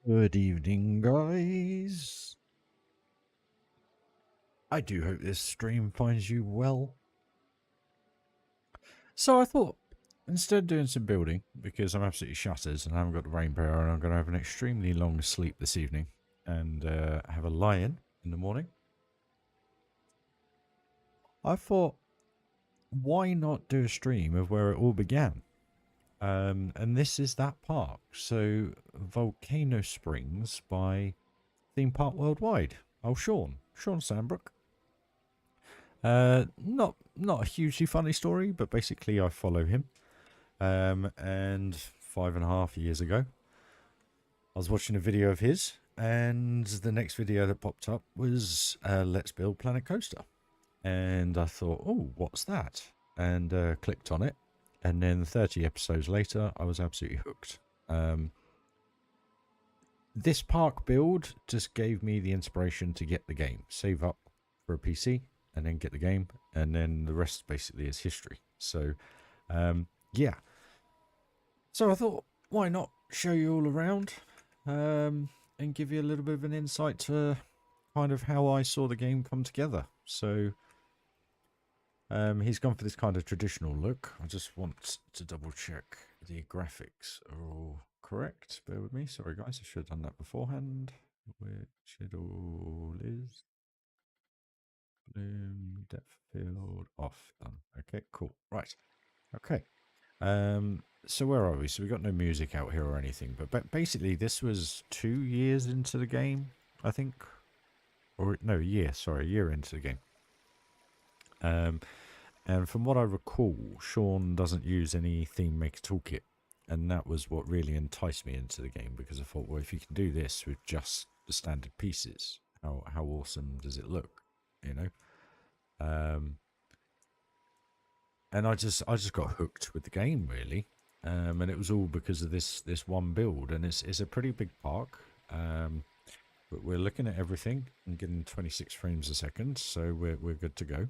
Good evening, guys. I do hope this stream finds you well. So I thought, instead of doing some building, because I'm absolutely shattered and I haven't got the brain power and I'm going to have an extremely long sleep this evening and have a lie-in the morning, I thought, why not do a stream of where it all began? And this is that park. So Volcano Springs by Theme Park Worldwide. Oh, Shaun Sandbrook. Not a hugely funny story, but basically I follow him. And 5.5 years ago, I was watching a video of his, and the next video that popped up was Let's Build Planet Coaster. And I thought, oh, what's that? And clicked on it. And then 30 episodes later, I was absolutely hooked. This park build just gave me the inspiration to get the game. Save up for a PC, and then get the game, and then the rest basically is history. So, yeah. So I thought, why not show you all around, and give you a little bit of an insight to kind of how I saw the game come together. So, he's gone for this kind of traditional look. I just want to double check the graphics are all correct. Bear with me. Sorry, guys. I should have done that beforehand. Which it all is. Bloom, depth field, off, done. Okay, cool. Right. Okay. So where are we? So we got no music out here or anything, but basically this was 2 years into the game, I think. Or no, a year into the game. And from what I recall, Shaun doesn't use any theme maker toolkit, and that was what really enticed me into the game, because I thought, well, if you can do this with just the standard pieces, how awesome does it look, you know? And I just got hooked with the game, really. And it was all because of this one build, and it's a pretty big park. But we're looking at everything and getting 26 frames a second, so we're good to go.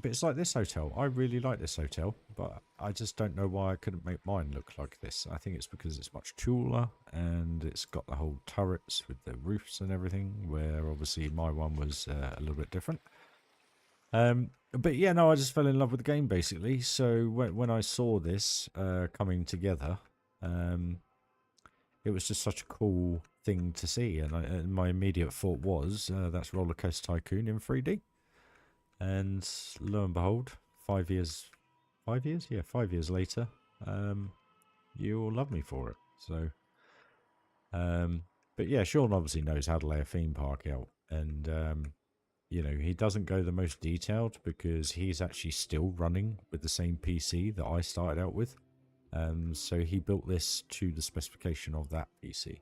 But it's like this hotel. I really like this hotel, but I just don't know why I couldn't make mine look like this. I think it's because it's much taller, and it's got the whole turrets with the roofs and everything, where obviously my one was a little bit different. But yeah, no, I just fell in love with the game, basically. So when I saw this coming together, it was just such a cool thing to see. And my immediate thought was, that's Roller Coaster Tycoon in 3D. And lo and behold, 5 years, 5 years? Yeah, 5 years later, you all love me for it. So, but yeah, Shaun obviously knows how to lay a theme park out. And, you know, he doesn't go the most detailed because he's actually still running with the same PC that I started out with. So he built this to the specification of that PC.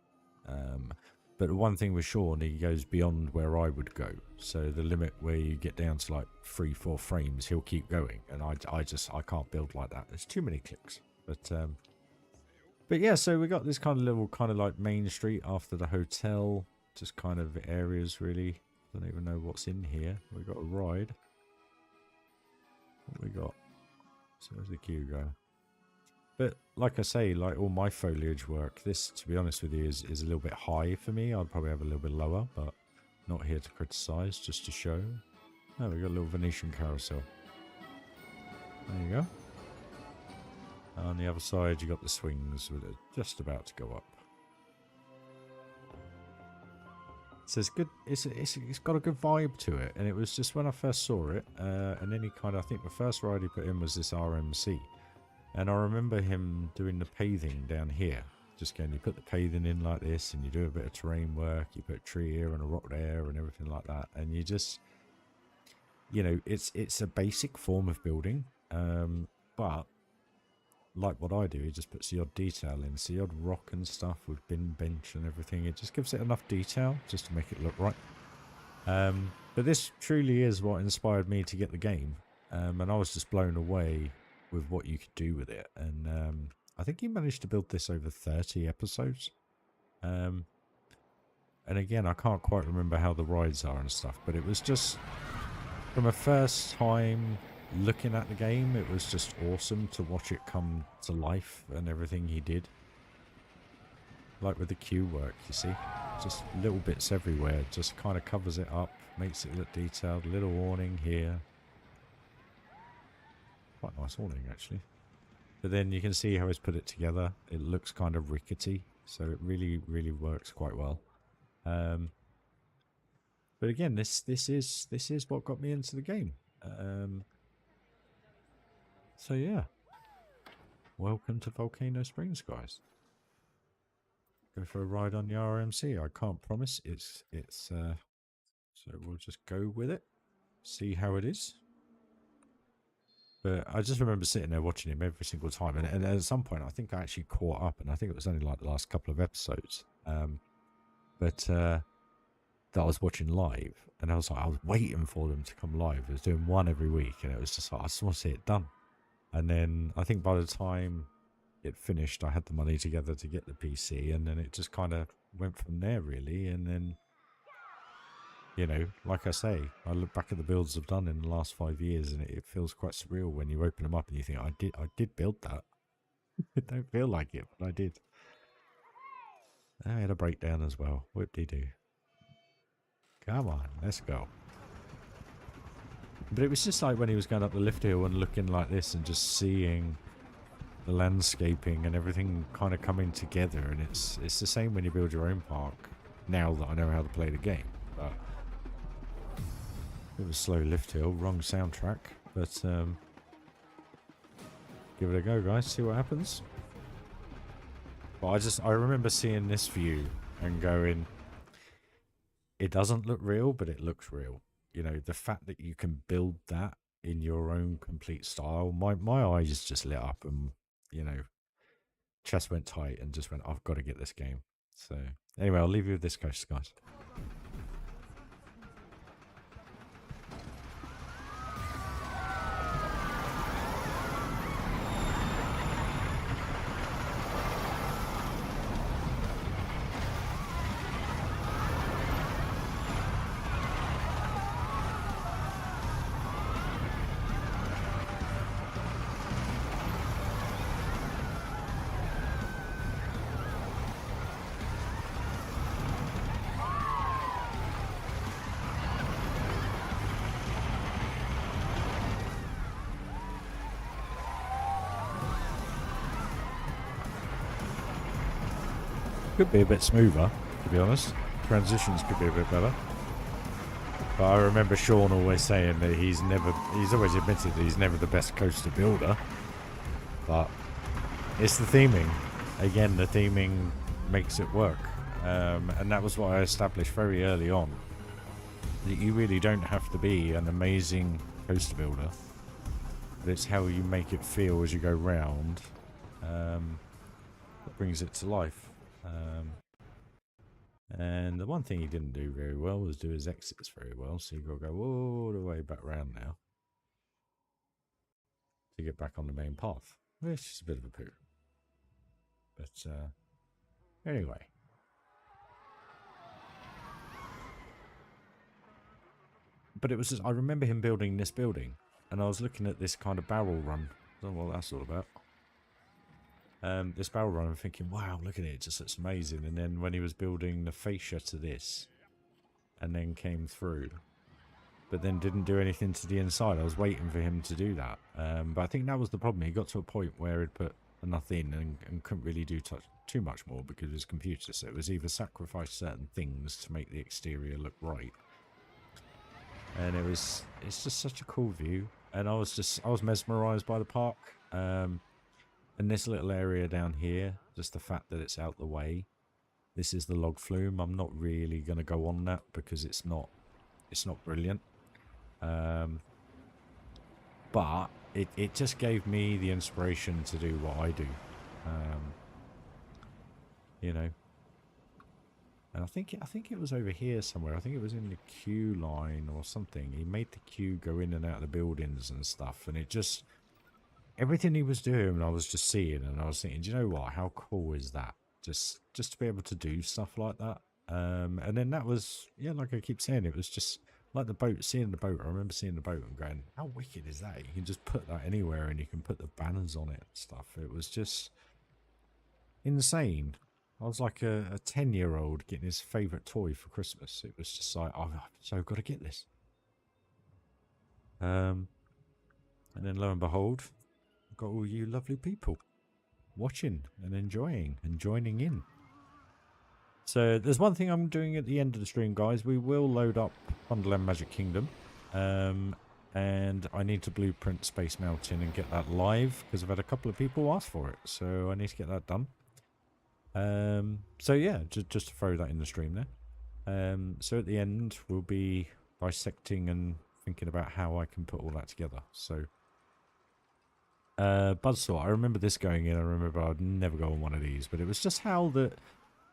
But the one thing with Shaun, he goes beyond where I would go. So the limit where you get down to like 3-4 frames, he'll keep going. And I can't build like that. There's too many clicks. But yeah, so we got this kind of little kind of like main street after the hotel. Just kind of areas, really. Don't even know what's in here. We got a ride. What we got? So where's the queue go? But like I say, like all my foliage work, this, to be honest with you, is a little bit high for me. I'd probably have a little bit lower, but not here to criticise, just to show. Oh, we got a little Venetian carousel. There you go. On the other side, you got the swings with it just about to go up. So it's good. It's got a good vibe to it, and it was just when I first saw it, and then he kind of, I think the first ride he put in was this RMC. And I remember him doing the paving down here. Just going, you put the paving in like this, and you do a bit of terrain work, you put a tree here and a rock there and everything like that. And you just, you know, it's a basic form of building. But like what I do, he just puts the odd detail in. So the odd rock and stuff with bin bench and everything. It just gives it enough detail just to make it look right. But this truly is what inspired me to get the game. And I was just blown away with what you could do with it. And I think he managed to build this over 30 episodes. And again, I can't quite remember how the rides are and stuff, but it was just, from a first time looking at the game, it was just awesome to watch it come to life and everything he did. like with the queue work, you see. Just little bits everywhere, just kind of covers it up, makes it look detailed. A little awning here. Quite nice awning, actually. But then you can see how he's put it together. It looks kind of rickety, so it really, really works quite well. But again, this is what got me into the game. So yeah, welcome to Volcano Springs, guys. Go for a ride on the RMC. I can't promise it's so we'll just go with it, see how it is. But I just remember sitting there watching him every single time, and at some point I think I actually caught up, and I think it was only like the last couple of episodes. That I was watching live, and I was waiting for them to come live. I was doing one every week, and it was just like, I just want to see it done. And then I think by the time it finished, I had the money together to get the PC, and then it just kind of went from there, really. And then, you know, like I say, I look back at the builds I've done in the last 5 years, and it feels quite surreal when you open them up and you think, I did build that. It don't feel like it, but I did. I had a breakdown as well. Whoop-de-doo. Come on, let's go. But it was just like when he was going up the lift hill and looking like this and just seeing the landscaping and everything kind of coming together. And it's the same when you build your own park, now that I know how to play the game. But it was slow lift hill, wrong soundtrack. But give it a go, guys, see what happens. But I remember seeing this view and going, it doesn't look real, but it looks real. You know, the fact that you can build that in your own complete style, my eyes just lit up, and, you know, chest went tight and just went, I've got to get this game. So anyway, I'll leave you with this coast, guys. Could be a bit smoother, to be honest. Transitions could be a bit better. But I remember Shaun always saying that he's always admitted that he's never the best coaster builder. But it's the theming. Again, the theming makes it work. And that was what I established very early on. That you really don't have to be an amazing coaster builder. But it's how you make it feel as you go round that brings it to life. And the one thing he didn't do very well was do his exits very well, so you've got to go all the way back round now to get back on the main path, which is a bit of a poo. But anyway, but it was just, I remember him building this building, and I was looking at this kind of barrel run. I don't know what that's all about. This barrel run, I'm thinking, wow, look at it, it just looks amazing. And then when he was building the fascia to this, and then came through, but then didn't do anything to the inside. I was waiting for him to do that. But I think that was the problem. He got to a point where he'd put enough in and couldn't really do too much more because of his computer. So it was either sacrifice certain things to make the exterior look right. And it's just such a cool view. And I was mesmerized by the park. And this little area down here, just the fact that it's out the way. This is the log flume. I'm not really going to go on that because it's not brilliant. But it just gave me the inspiration to do what I do. You know. And I think it was over here somewhere. I think it was in the queue line or something. He made the queue go in and out of the buildings and stuff, and it just, everything he was doing, I was just seeing, and I was thinking, do you know what? How cool is that? Just to be able to do stuff like that. And then that was, yeah, like I keep saying, it was just like the boat, seeing the boat. I remember seeing the boat and going, how wicked is that? You can just put that anywhere and you can put the banners on it and stuff. It was just insane. I was like a 10-year-old getting his favourite toy for Christmas. It was just like, oh, I've so got to get this. And then lo and behold, I've got all you lovely people watching and enjoying and joining in. So there's one thing I'm doing at the end of the stream, guys. We will load up Wonderland Magic Kingdom. And I need to blueprint Space Mountain and get that live because I've had a couple of people ask for it. So I need to get that done. So yeah, just to throw that in the stream there. So at the end, we'll be dissecting and thinking about how I can put all that together. So Buzzsaw, I remember this going in. I remember I'd never go on one of these, but it was just how that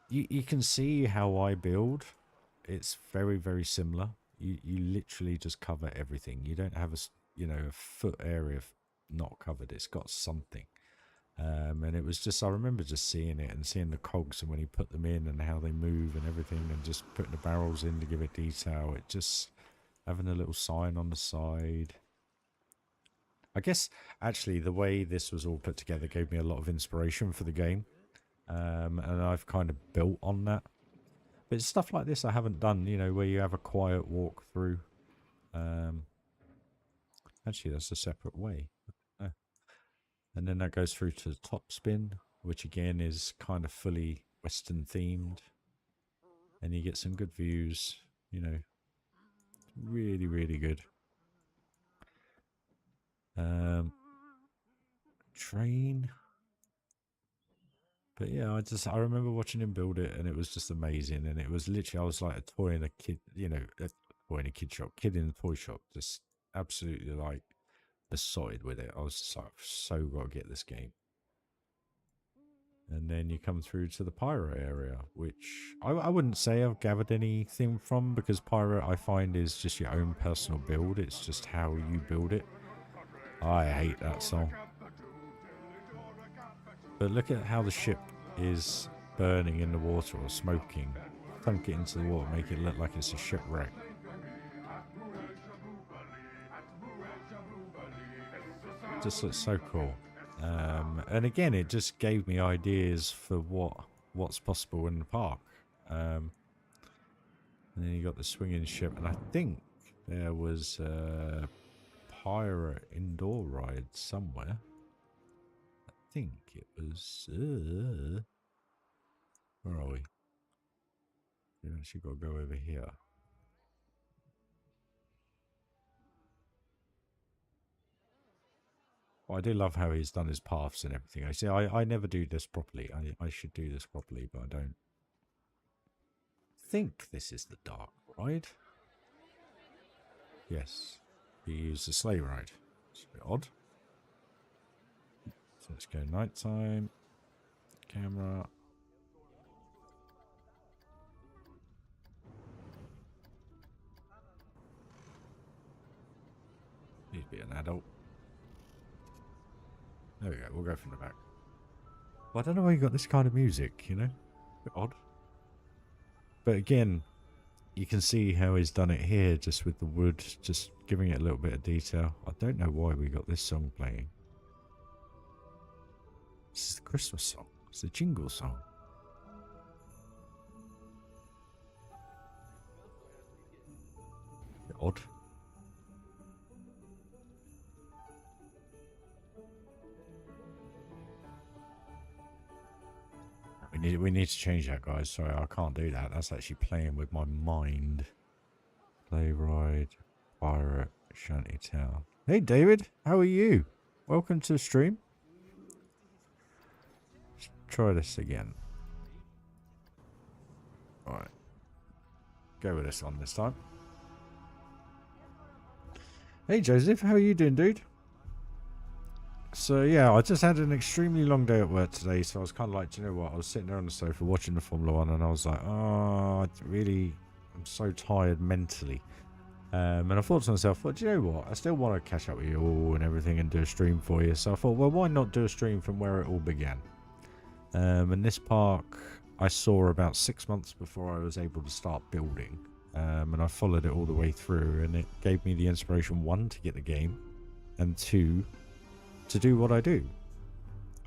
you can see how I build. It's very, very similar. You literally just cover everything. You don't have a foot area not covered. It's got something. And it was just, I remember just seeing it and seeing the cogs and when he put them in and how they move and everything and just putting the barrels in to give it detail. It just having a little sign on the side. I guess actually the way this was all put together gave me a lot of inspiration for the game. And I've kind of built on that. But it's stuff like this I haven't done, where you have a quiet walk through. Actually, that's a separate way. And then that goes through to the top spin, which again is kind of fully Western themed. And you get some good views, really, really good. Train. But yeah, I remember watching him build it and it was just amazing. And it was literally, I was like a toy in a kid, a toy in a kid shop, kid in a toy shop, just absolutely like besotted with it. I was just like, so got to get this game. And then you come through to the Pyro area, which I wouldn't say I've gathered anything from, because Pyro I find is just your own personal build. It's just how you build it. I hate that song. But look at how the ship is burning in the water or smoking. Dunk it into the water, make it look like it's a shipwreck. Just looks so cool. And again, it just gave me ideas for what's possible in the park. And then you got the swinging ship, and I think there was a pirate indoor ride somewhere. I think it was. Where are we? We actually got to go over here. Well, I do love how he's done his paths and everything. I see. I never do this properly. I should do this properly, but I don't think this is the dark ride. Yes, you use the sleigh ride. It's a bit odd. So let's go nighttime. Camera. Need to be an adult. There we go, we'll go from the back. Well, I don't know why you got this kind of music, A bit odd. But again, you can see how he's done it here, just with the wood, just giving it a little bit of detail. I don't know why we got this song playing. This is the Christmas song. It's the jingle song. A bit odd. We need to change that, guys. Sorry, I can't do that. That's actually playing with my mind. Play ride, pirate, shanty town. Hey, David, how are you? Welcome to the stream. Let's try this again. All right, go with this one this time. Hey, Joseph, how are you doing, dude? So yeah, I just had an extremely long day at work today, so I was kind of like, do you know what? I was sitting there on the sofa watching the Formula 1, and I was like, oh, I'm so tired mentally. And I thought to myself, well, do you know what? I still want to catch up with you all and everything and do a stream for you. So I thought, well, why not do a stream from where it all began? And this park I saw about 6 months before I was able to start building. And I followed it all the way through, and it gave me the inspiration, one, to get the game, and two, to do what I do.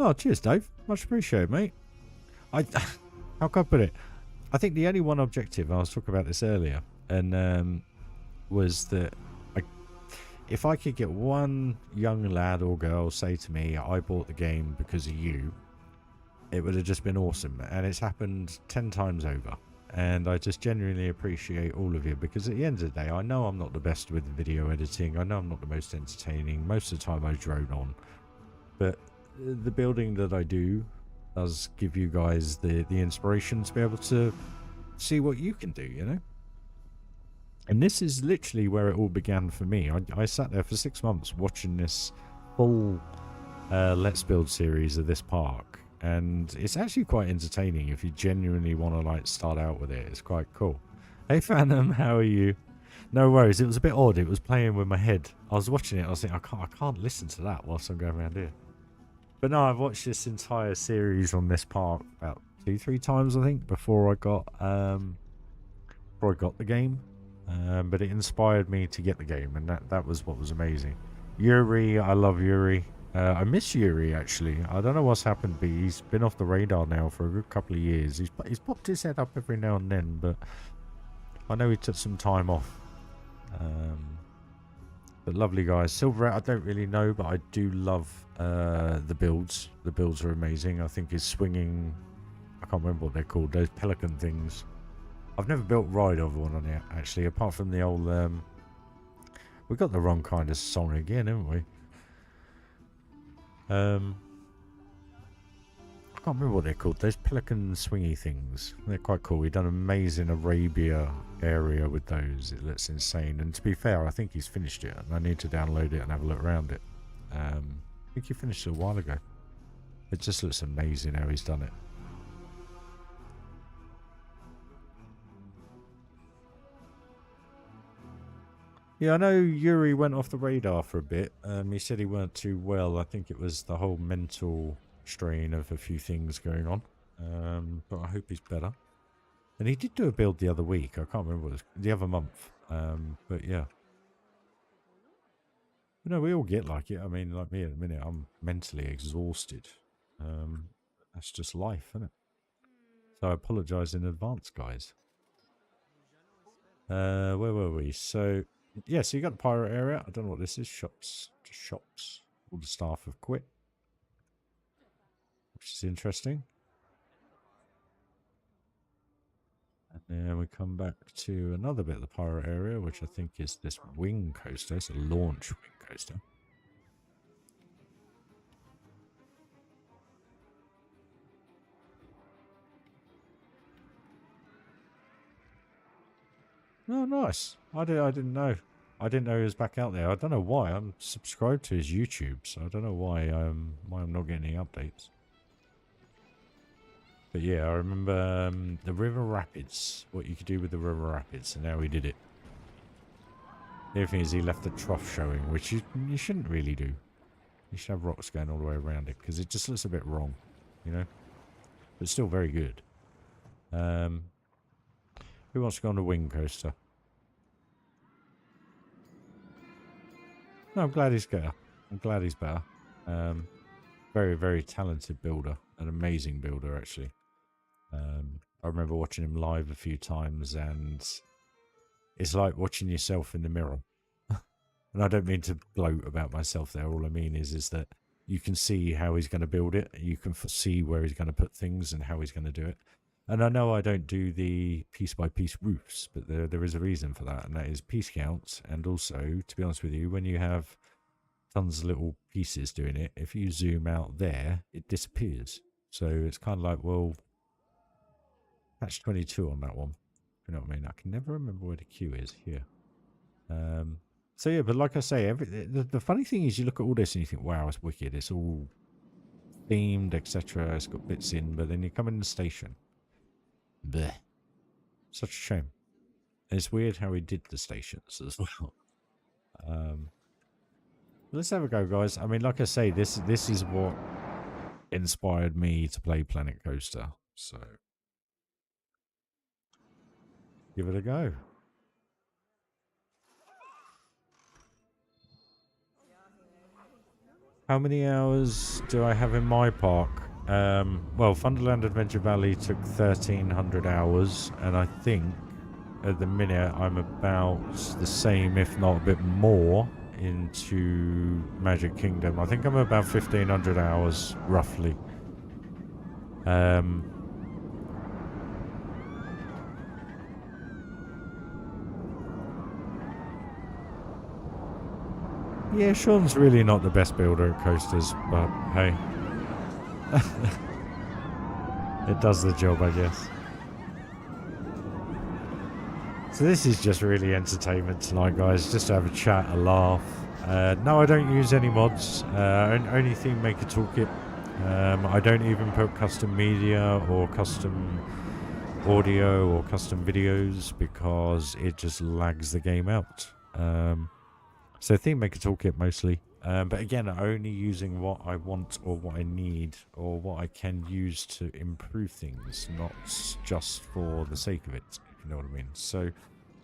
Oh, cheers, Dave. Much appreciated, mate. how can I put it? I think the only one objective, I was talking about this earlier, and was that if I could get one young lad or girl say to me, I bought the game because of you, it would have just been awesome. And it's happened 10 times over. And I just genuinely appreciate all of you, because at the end of the day, I know I'm not the best with video editing. I know I'm not the most entertaining. Most of the time I drone on. But the building that I do does give you guys the inspiration to be able to see what you can do, you know? And this is literally where it all began for me. I sat there for 6 months watching this full Let's Build series of this park. And it's actually quite entertaining if you genuinely want to like start out with it. It's quite cool. Hey Phantom, how are you? No worries, it was a bit odd. It was playing with my head. I was watching it, I was thinking, I can't listen to that whilst I'm going around here. But no, I've watched this entire series on this park about 2-3 times, I think, before I got the game. But it inspired me to get the game, and that was what was amazing. Yuri, I love Yuri. I miss Yuri, actually. I don't know what's happened, but he's been off the radar now for a good couple of years. He's popped his head up every now and then, but I know he took some time off. But lovely guys. Silver, I don't really know, but I do love the builds. The builds are amazing. I think his swinging, I can't remember what they're called, those pelican things. I've never built ride over one on it, actually, apart from the old... we got the wrong kind of song again, haven't we? I can't remember what they're called. Those pelican swingy things. They're quite cool. We've done an amazing Arabia area with those. It looks insane. And to be fair, I think he's finished it. And I need to download it and have a look around it. I think he finished it a while ago. It just looks amazing how he's done it. Yeah, I know Yuri went off the radar for a bit. He said he weren't too well. I think it was the whole mental strain of a few things going on. But I hope he's better. And he did do a build the other week. I can't remember what it was. The other month. But yeah. You know, we all get like it. I mean, like me at the minute, I'm mentally exhausted. That's just life, isn't it? So I apologise in advance, guys. Where were we? So... yeah, so you got the pirate area. I don't know what this is. Shops. Just shops. All the staff have quit. Which is interesting. And then we come back to another bit of the pirate area, which I think is this wing coaster. It's a launch wing coaster. Oh, nice. I didn't know. I didn't know he was back out there. I don't know why. I'm subscribed to his YouTube, so I don't know why I'm not getting any updates. But yeah, I remember the river rapids. What you could do with the river rapids, and now he did it. The other thing is he left the trough showing, which you shouldn't really do. You should have rocks going all the way around it, because it just looks a bit wrong, you know. But still very good. Who wants to go on the wing coaster? No, I'm glad he's better. I'm glad he's better. Very, very talented builder. An amazing builder, actually. I remember watching him live a few times, and it's like watching yourself in the mirror. And I don't mean to gloat about myself there. All I mean is that you can see how he's going to build it. You can see where he's going to put things and how he's going to do it. And I know I don't do the piece-by-piece roofs, but there is a reason for that, and that is piece counts. And also, to be honest with you, when you have tons of little pieces doing it, if you zoom out there, it disappears. So it's kind of like, well, patch 22 on that one. You know what I mean? I can never remember where the queue is here. So yeah, but like I say, the funny thing is you look at all this and you think, wow, it's wicked. It's all themed, etc. It's got bits in, but then you come in the station. Blech. Such a shame. And it's weird how he did the stations as well. Let's have a go, guys. I mean, like I say, this is what inspired me to play Planet Coaster. So give it a go. How many hours do I have in my park? Well, Thunderland Adventure Valley took 1,300 hours, and I think at the minute I'm about the same, if not a bit more, into Magic Kingdom. I think I'm about 1,500 hours, roughly. Yeah, Shaun's really not the best builder at coasters, but hey. It does the job, I guess. So this is just really entertainment tonight, guys. Just to have a chat, a laugh. No, I don't use any mods. Only Theme Maker Toolkit. I don't even put custom media or custom audio or custom videos because it just lags the game out. So Theme Maker Toolkit mostly. But again, only using what I want or what I need or what I can use to improve things, not just for the sake of it, if you know what I mean. So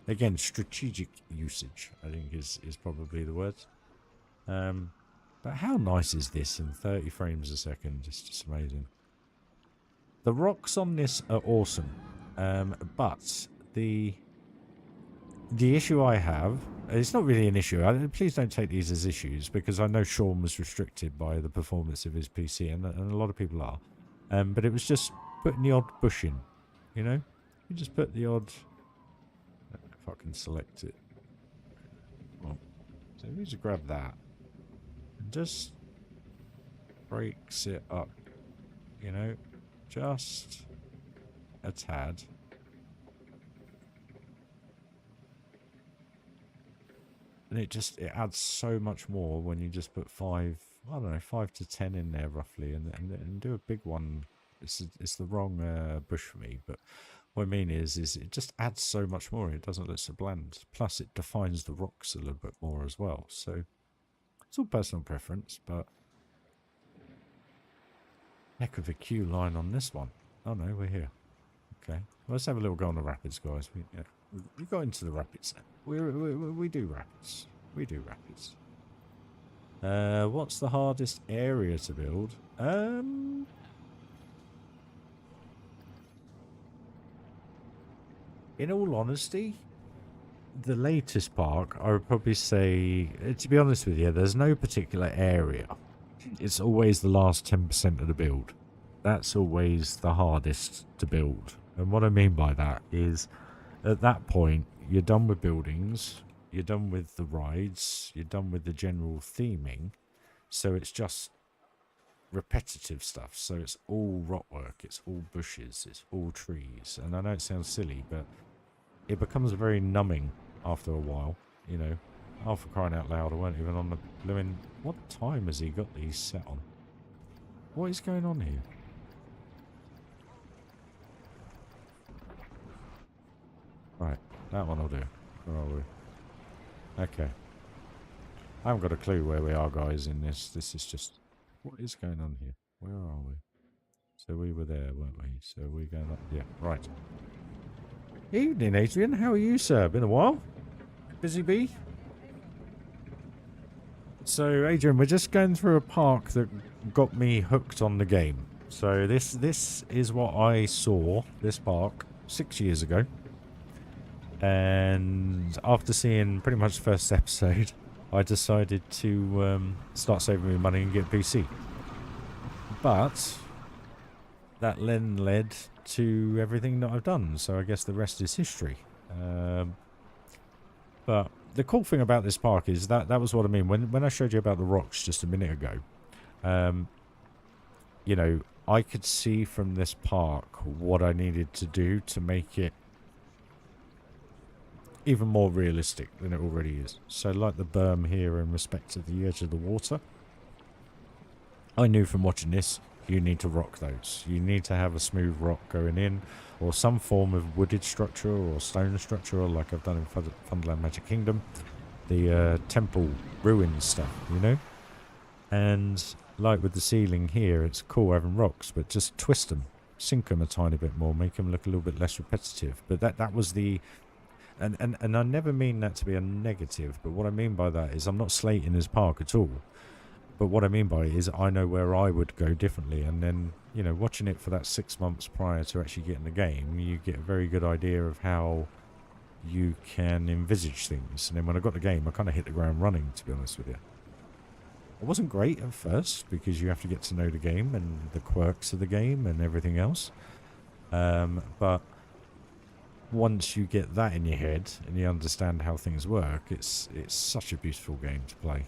again, strategic usage, I think is probably the word. But how nice is this in 30 frames a second? It's just amazing. The rocks on this are awesome. But the issue I have, it's not really an issue. Please don't take these as issues, because I know Shaun was restricted by the performance of his PC, and a lot of people are. But it was just putting the odd bush in, you know? You just put the odd... If I can select it. Well, so we just grab that. And just breaks it up, you know? Just a tad. And it adds so much more when you just put 5 to 10 in there roughly, and do a big one. It's the wrong bush for me, but what I mean is it just adds so much more. It doesn't look so bland. Plus it defines the rocks a little bit more as well. So it's all personal preference, but heck of a queue line on this one. Oh no, we're here. Okay, well, let's have a little go on the rapids, guys. We got into the rapids then. We do rapids. We do rapids. What's the hardest area to build? In all honesty, the latest park, I would probably say, to be honest with you, there's no particular area. It's always the last 10% of the build. That's always the hardest to build. And what I mean by that is, at that point, you're done with buildings, you're done with the rides, you're done with the general theming, so it's just repetitive stuff. So it's all rock work, it's all bushes, it's all trees. And I know it sounds silly, but it becomes very numbing after a while, you know. Oh, for crying out loud, I weren't even on the blooming... What time has he got these set on? What is going on here? Right, that one will do. Where are we? Okay. I haven't got a clue where we are, guys, in this. This is just... What is going on here? Where are we? So we were there, weren't we? So we're going up... Yeah, right. Evening, Adrian. How are you, sir? Been a while? Busy bee? So, Adrian, we're just going through a park that got me hooked on the game. So this is what I saw, this park, 6 years ago. And after seeing pretty much the first episode, I decided to start saving me money and get a PC. But that then led to everything that I've done. So I guess the rest is history. But the cool thing about this park is that was what I mean. When I showed you about the rocks just a minute ago, you know, I could see from this park what I needed to do to make it even more realistic than it already is. So like the berm here in respect to the edge of the water, I knew from watching this, you need to rock those. You need to have a smooth rock going in, or some form of wooded structure or stone structure, like I've done in Thunderland Magic Kingdom. The temple ruins stuff, you know? And like with the ceiling here, it's cool having rocks, but just twist them, sink them a tiny bit more, make them look a little bit less repetitive. But that was the... And I never mean that to be a negative, but what I mean by that is I'm not slating this park at all. But what I mean by it is I know where I would go differently. And then, you know, watching it for that 6 months prior to actually getting the game, you get a very good idea of how you can envisage things. And then when I got the game, I kind of hit the ground running, to be honest with you. It wasn't great at first because you have to get to know the game and the quirks of the game and everything else. But once you get that in your head and you understand how things work, it's such a beautiful game to play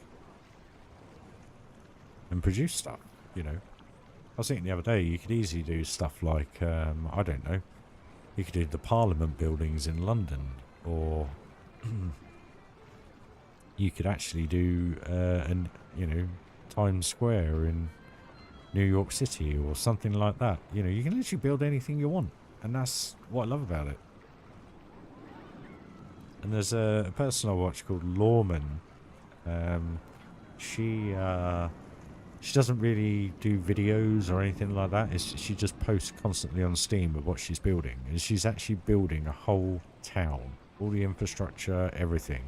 and produce stuff. You know, I was thinking the other day you could easily do stuff like I don't know, you could do the Parliament buildings in London, or you could actually do Times Square in New York City or something like that. You know, you can literally build anything you want, and that's what I love about it. And there's a person I watch called Lawman. She doesn't really do videos or anything like that. She just posts constantly on Steam of what she's building, and she's actually building a whole town, all the infrastructure, everything.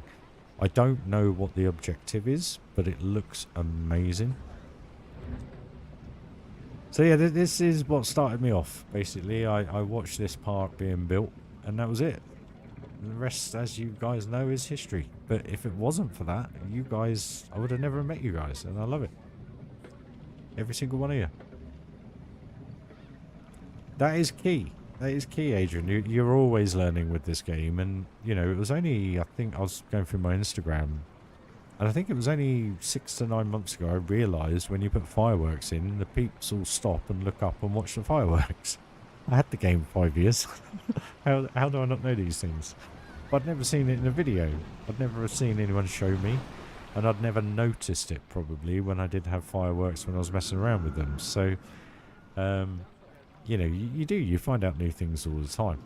I don't know what the objective is, but it looks amazing. So yeah, this is what started me off. Basically, I watched this park being built, and that was it. And the rest, as you guys know, is history. But if it wasn't for that, you guys, I would have never met you guys, and I love it. Every single one of you. That is key. That is key, Adrian. You're always learning with this game. And, you know, it was only, I think I was going through my Instagram, and I think it was only 6 to 9 months ago I realised when you put fireworks in, the peeps all stop and look up and watch the fireworks. I had the game for 5 years. How do I not know these things? But I'd never seen it in a video. I'd never seen anyone show me. And I'd never noticed it, probably, when I did have fireworks when I was messing around with them. So, you know, you find out new things all the time.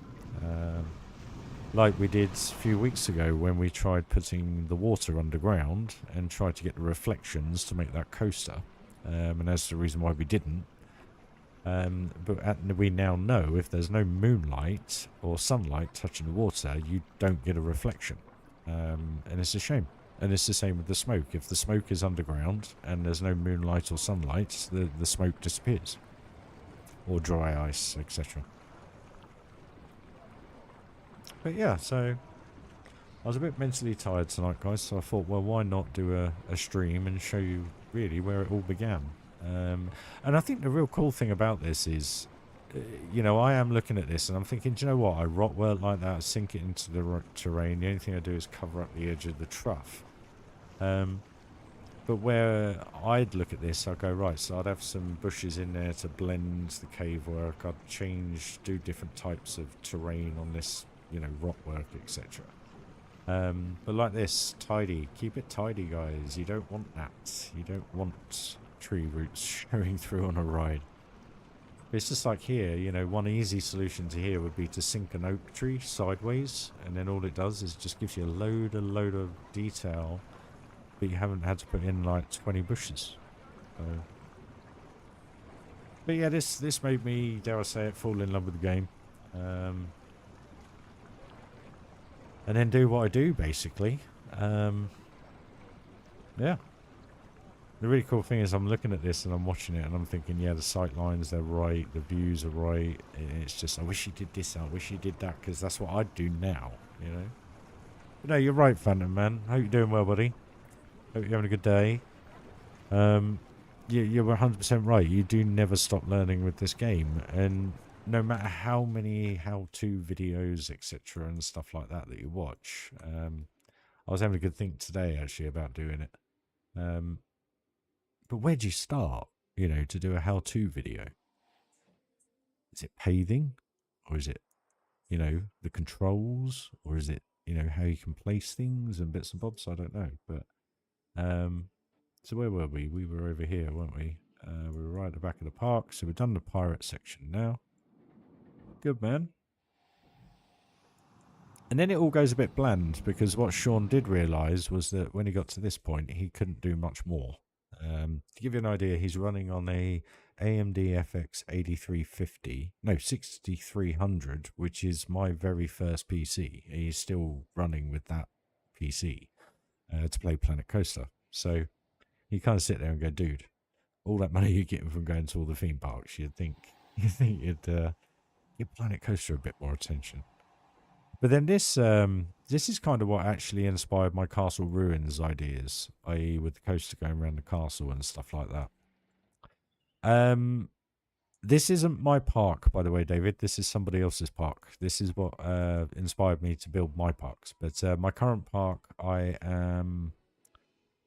Like we did a few weeks ago when we tried putting the water underground and tried to get the reflections to make that coaster. And that's the reason why we didn't. But we now know if there's no moonlight or sunlight touching the water, you don't get a reflection. And it's a shame. And it's the same with the smoke. If the smoke is underground and there's no moonlight or sunlight, the smoke disappears. Or dry ice, etc. But yeah, so I was a bit mentally tired tonight, guys, so I thought, well, why not do a stream and show you really where it all began. And I think the real cool thing about this is, you know, I am looking at this and I'm thinking, do you know what? I rock work like that, sink it into the terrain. The only thing I do is cover up the edge of the trough. But where I'd look at this, I'd go, right, so I'd have some bushes in there to blend the cave work. I'd do different types of terrain on this, you know, rock work, etc. But like this, tidy. Keep it tidy, guys. You don't want that. You don't want tree roots showing through on a ride. It's just like here, you know, one easy solution to here would be to sink an oak tree sideways, and then all it does is just gives you a load of detail, but you haven't had to put in like 20 bushes. So. But yeah, this made me, dare I say it, fall in love with the game. And then do what I do, basically. Yeah. The really cool thing is I'm looking at this and I'm watching it and I'm thinking, yeah, the sight lines, they're right, the views are right. It's just, I wish he did this, I wish he did that, because that's what I'd do now, you know? But no, you're right, Phantom Man. Hope you're doing well, buddy. Hope you're having a good day. You're 100% right. You do never stop learning with this game. And no matter how many how-to videos, etc. and stuff like that you watch, I was having a good think today, actually, about doing it. But where do you start, you know, to do a how-to video? Is it paving? Or is it, you know, the controls? Or is it, you know, how you can place things and bits and bobs? I don't know. But, so where were we? We were over here, weren't we? We were right at the back of the park. So we've done the pirate section now. Good, man. And then it all goes a bit bland, because what Shaun did realise was that when he got to this point, he couldn't do much more. To give you an idea, he's running on a AMD FX 6350, no, 6300, which is my very first PC. He's still running with that PC to play Planet Coaster. So You kind of sit there and go, dude, all that money you're getting from going to all the theme parks, you'd think you'd give Planet Coaster a bit more attention. But then this is kind of what actually inspired my Castle Ruins ideas, i.e. with the coaster going around the castle and stuff like that. This isn't my park, by the way, David. This is somebody else's park. This is what inspired me to build my parks. But my current park, I am...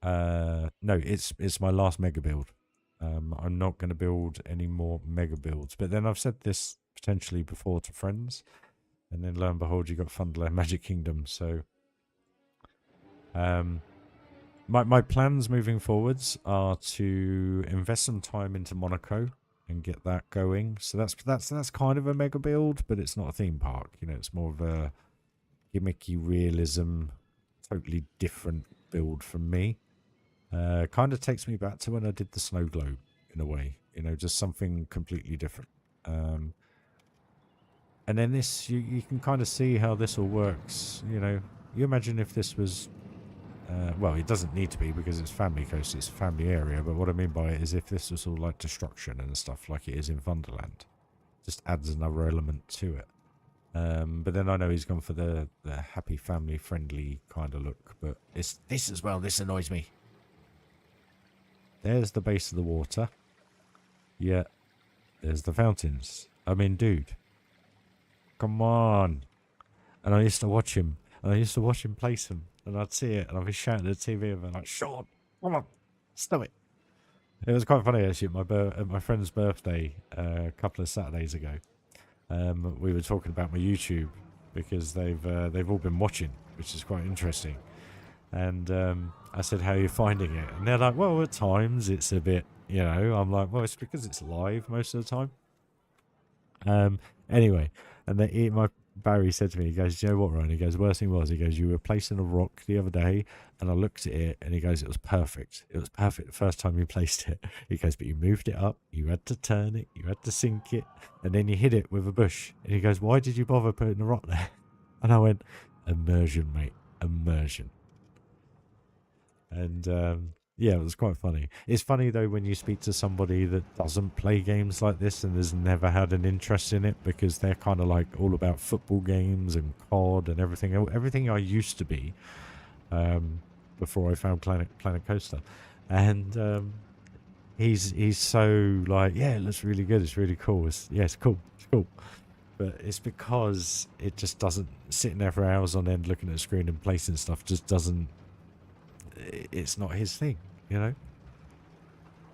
no, it's my last mega build. I'm not going to build any more mega builds. But then I've said this potentially before to friends. And then lo and behold, you got Thunderland Magic Kingdom. So my plans moving forwards are to invest some time into Monaco and get that going. So that's kind of a mega build, but it's not a theme park. You know, it's more of a gimmicky realism, totally different build from me. Kind of takes me back to when I did the snow globe in a way. You know, just something completely different. And then this, you can kind of see how this all works. You know, you imagine if this was, well, it doesn't need to be because it's family coast, it's a family area. But what I mean by it is if this was all like destruction and stuff like it is in Thunderland, just adds another element to it. But then I know he's gone for the happy family friendly kind of look. But it's this as well, this annoys me. There's the base of the water. Yeah, there's the fountains. I mean, dude. Come on. And I used to watch him. And I used to watch him place them. And I'd see it. And I'd be shouting at the TV and like, Shaun, come on, stop it. It was quite funny actually at my friend's birthday a couple of Saturdays ago. We were talking about my YouTube because they've all been watching, which is quite interesting. And I said, how are you finding it? And they're like, well, at times it's a bit, you know. I'm like, well, it's because it's live most of the time. Anyway, and my Barry said to me, he goes, do you know what, Ryan? He goes, the worst thing was, he goes, you were placing a rock the other day, and I looked at it, and he goes, it was perfect. It was perfect the first time you placed it. He goes, but you moved it up, you had to turn it, you had to sink it, and then you hit it with a bush. And he goes, why did you bother putting the rock there? And I went, immersion, mate, immersion. And yeah, it was quite funny. It's funny though when you speak to somebody that doesn't play games like this and has never had an interest in it, because they're kind of like all about football games and COD and everything I used to be before I found Planet Coaster. And he's so like, yeah, it looks really good, it's really cool, it's cool, but it's because it just doesn't, sitting there for hours on end looking at the screen and placing stuff just doesn't, it's not his thing, you know.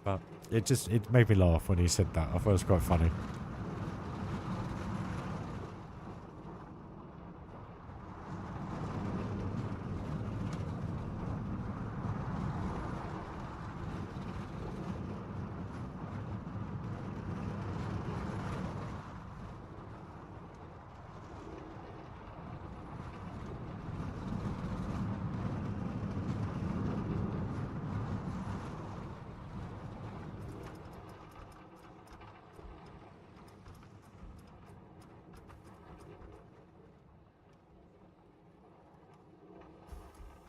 But it made me laugh when he said that. I thought it was quite funny.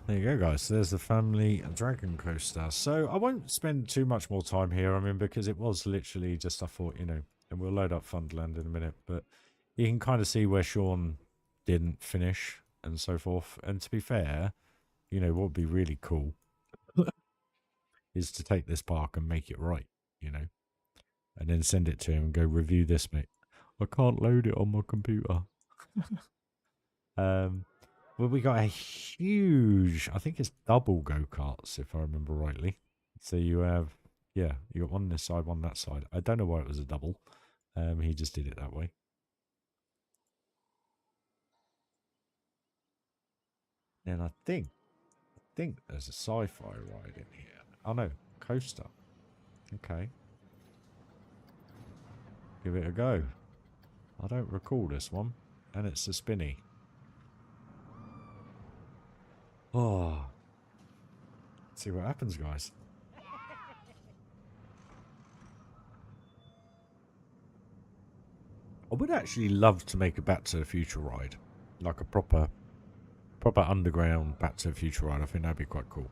There you go, guys. So there's the family dragon coaster. So I won't spend too much more time here. I mean, because it was literally just, I thought, you know, and we'll load up Thunderland in a minute, but you can kind of see where Shaun didn't finish and so forth. And to be fair, you know, what would be really cool is to take this park and make it right, you know, and then send it to him and go, review this, mate. I can't load it on my computer. Well, we got a huge, I think it's double go-karts, if I remember rightly. So you have, yeah, you got one this side, one that side. I don't know why it was a double. He just did it that way. And I think there's a sci-fi ride in here. Oh no, coaster. Okay. Give it a go. I don't recall this one. And it's a spinny. Oh. Let's see what happens, guys. I would actually love to make a Back to the Future ride. Like a proper underground Back to the Future ride. I think that'd be quite cool.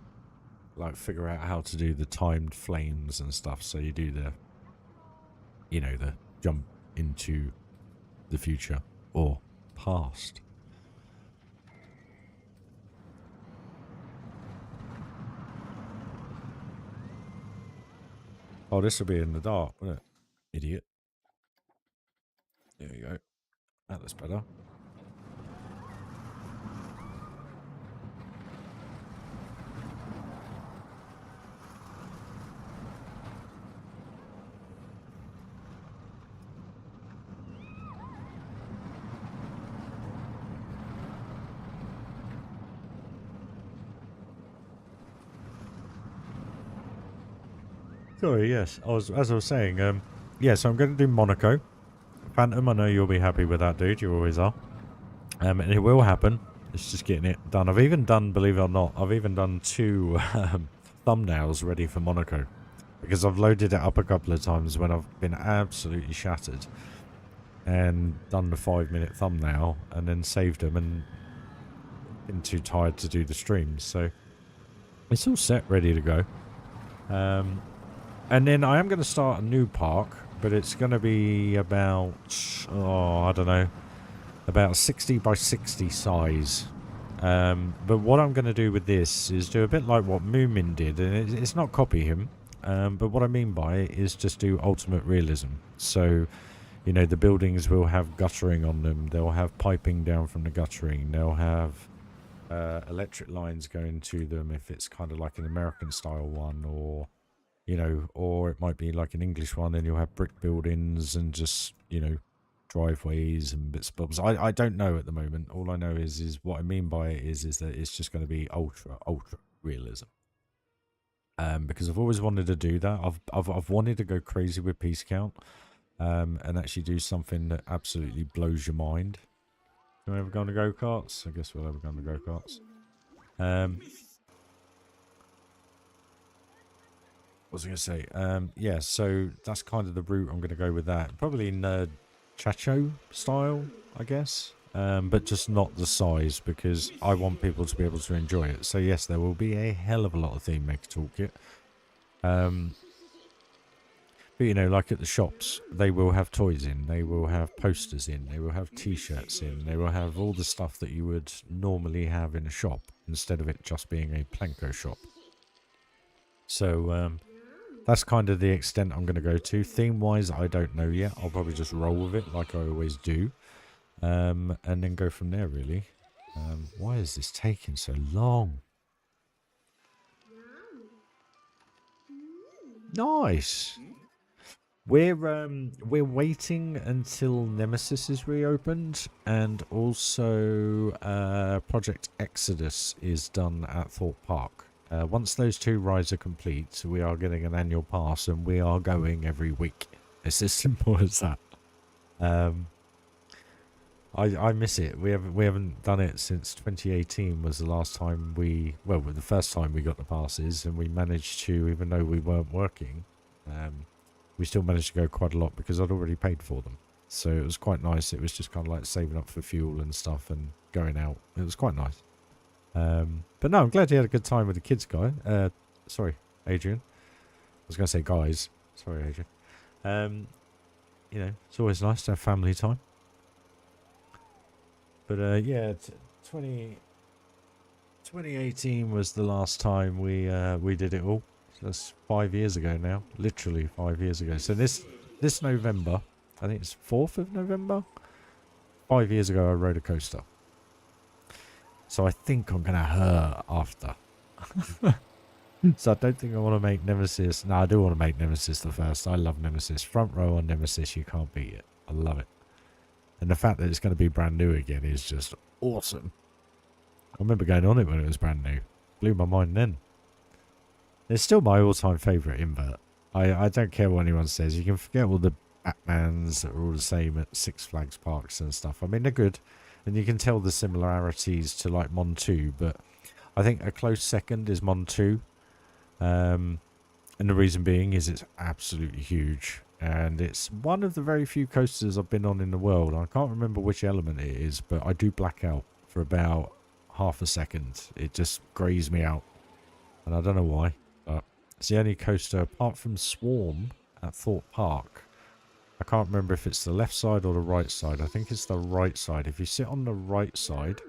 like figure out how to do the timed flames and stuff. So you do the, you know, the jump into the future or past. Oh, this will be in the dark, won't it? Idiot. There you go. That looks better. Sorry, yes. As I was saying, yeah, so I'm going to do Monaco. Phantom, I know you'll be happy with that, dude. You always are. And it will happen. It's just getting it done. I've even done, believe it or not, I've even done 2 thumbnails ready for Monaco. Because I've loaded it up a couple of times when I've been absolutely shattered. And done the 5-minute thumbnail and then saved them and been too tired to do the streams. So it's all set, ready to go. And then I am going to start a new park, but it's going to be about, oh, I don't know, about 60 by 60 size. But what I'm going to do with this is do a bit like what Moomin did, and it's not copy him, but what I mean by it is just do ultimate realism. So, you know, the buildings will have guttering on them, they'll have piping down from the guttering, they'll have electric lines going to them if it's kind of like an American style one, or... you know, or it might be like an English one and you'll have brick buildings and just, you know, driveways and bits and bobs. I don't know at the moment. All I know is what I mean by it is that it's just going to be ultra realism. Because I've always wanted to do that. I've wanted to go crazy with piece count, and actually do something that absolutely blows your mind. Can we ever go on the go-karts? I guess we'll ever go on the go-karts. What was I going to say? Yeah, so that's kind of the route I'm going to go with that. Probably nerd chacho style, I guess. But just not the size, because I want people to be able to enjoy it. So yes, there will be a hell of a lot of Theme Maker Toolkit. But you know, like at the shops, they will have toys in, they will have posters in, they will have t-shirts in, they will have all the stuff that you would normally have in a shop, instead of it just being a Planko shop. So, that's kind of the extent I'm going to go to. Theme-wise, I don't know yet. I'll probably just roll with it like I always do. And then go from there, really. Why is this taking so long? Nice! We're waiting until Nemesis is reopened. And also, Project Exodus is done at Thorpe Park. Once those 2 rides are complete, we are getting an annual pass and we are going every week. It's as simple as that. I miss it. We haven't done it since 2018 was the last time well, the first time we got the passes, and we managed to, even though we weren't working, we still managed to go quite a lot because I'd already paid for them. So it was quite nice. It was just kind of like saving up for fuel and stuff and going out. It was quite nice. But no, I'm glad you had a good time with the kids, guy. Sorry, Adrian. I was going to say guys. Sorry, Adrian. You know, it's always nice to have family time. But yeah, 2018 was the last time we did it all. So that's 5 years ago now, literally 5 years ago. So this November, I think it's 4th of November. 5 years ago, I rode a coaster. So I think I'm going to hurt after. So I don't think I want to make Nemesis. No, I do want to make Nemesis the first. I love Nemesis. Front row on Nemesis, you can't beat it. I love it. And the fact that it's going to be brand new again is just awesome. I remember going on it when it was brand new. Blew my mind then. It's still my all-time favourite invert. I don't care what anyone says. You can forget all the Batmans that are all the same at Six Flags parks and stuff. I mean, they're good. And you can tell the similarities to like Mon 2. But I think a close second is Mon 2. And the reason being is it's absolutely huge. And it's one of the very few coasters I've been on in the world. I can't remember which element it is, but I do black out for about half a second. It just grays me out. And I don't know why, but it's the only coaster apart from Swarm at Thorpe Park. I can't remember if it's the left side or the right side. I think it's the right side. If you sit on the right side,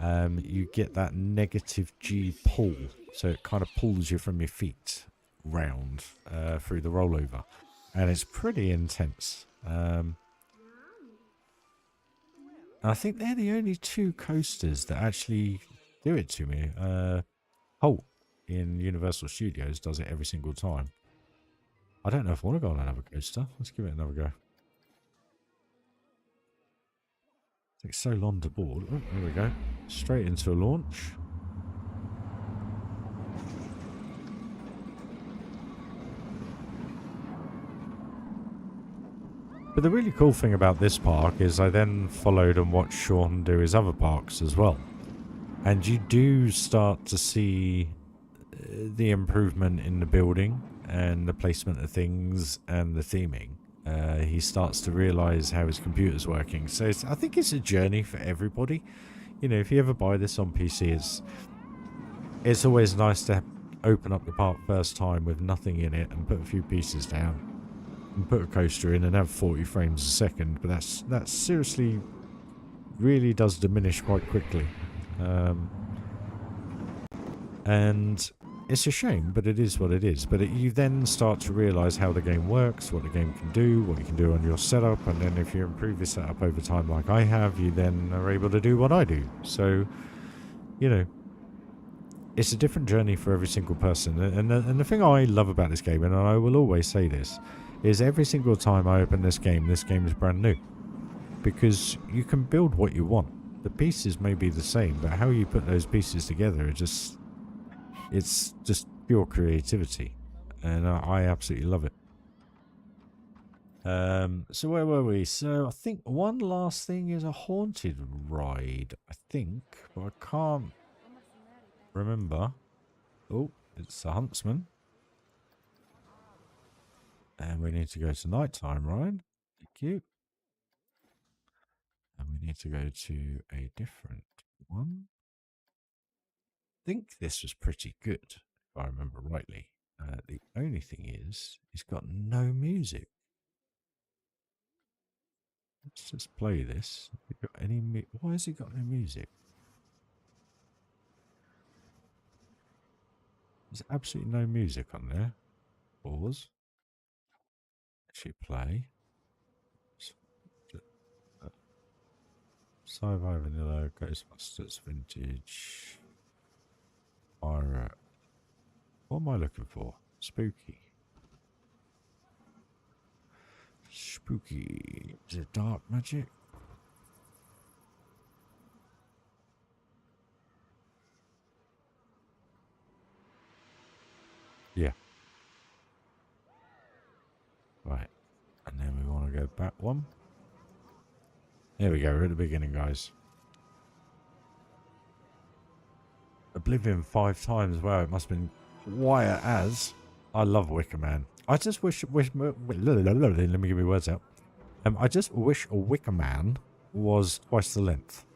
you get that negative G pull. So it kind of pulls you from your feet round through the rollover. And it's pretty intense. I think they're the only two coasters that actually do it to me. Holt in Universal Studios does it every single time. I don't know if I want to go on another coaster. Let's give it another go. It takes so long to board. Oh, there we go. Straight into a launch. But the really cool thing about this park is I then followed and watched Shaun do his other parks as well. And you do start to see the improvement in the building and the placement of things and the theming. He starts to realise how his computer's working. So I think it's a journey for everybody. You know, if you ever buy this on PC, it's always nice to open up the park first time with nothing in it and put a few pieces down and put a coaster in and have 40 frames a second. But that seriously really does diminish quite quickly. And it's a shame, but it is what it is. But you then start to realise how the game works, what the game can do, what you can do on your setup, and then if you improve your setup over time like I have, you then are able to do what I do. So, you know, it's a different journey for every single person. And the thing I love about this game, and I will always say this, is every single time I open this game is brand new. Because you can build what you want. The pieces may be the same, but how you put those pieces together it's just pure creativity, and I absolutely love it. So where were we? So I think one last thing is a haunted ride, I think, but I can't remember. Oh, it's a huntsman, and we need to go to nighttime ride. Thank you. And we need to go to a different one. I think this was pretty good, if I remember rightly. The only thing is, it's got no music. Let's just play this. Have we got any why has it got no music? There's absolutely no music on there. Pause. Actually play. Sci-fi vanilla, Ghostbusters vintage. Pirate. What am I looking for? Spooky. Spooky. Is it dark magic? Yeah. Right. And then we want to go back one. There we go. We're at the beginning, guys. Oblivion 5 times. Wow, it must have been quiet as. I love Wicker Man. I just wish let me get my words out. I just wish a Wicker Man was twice the length.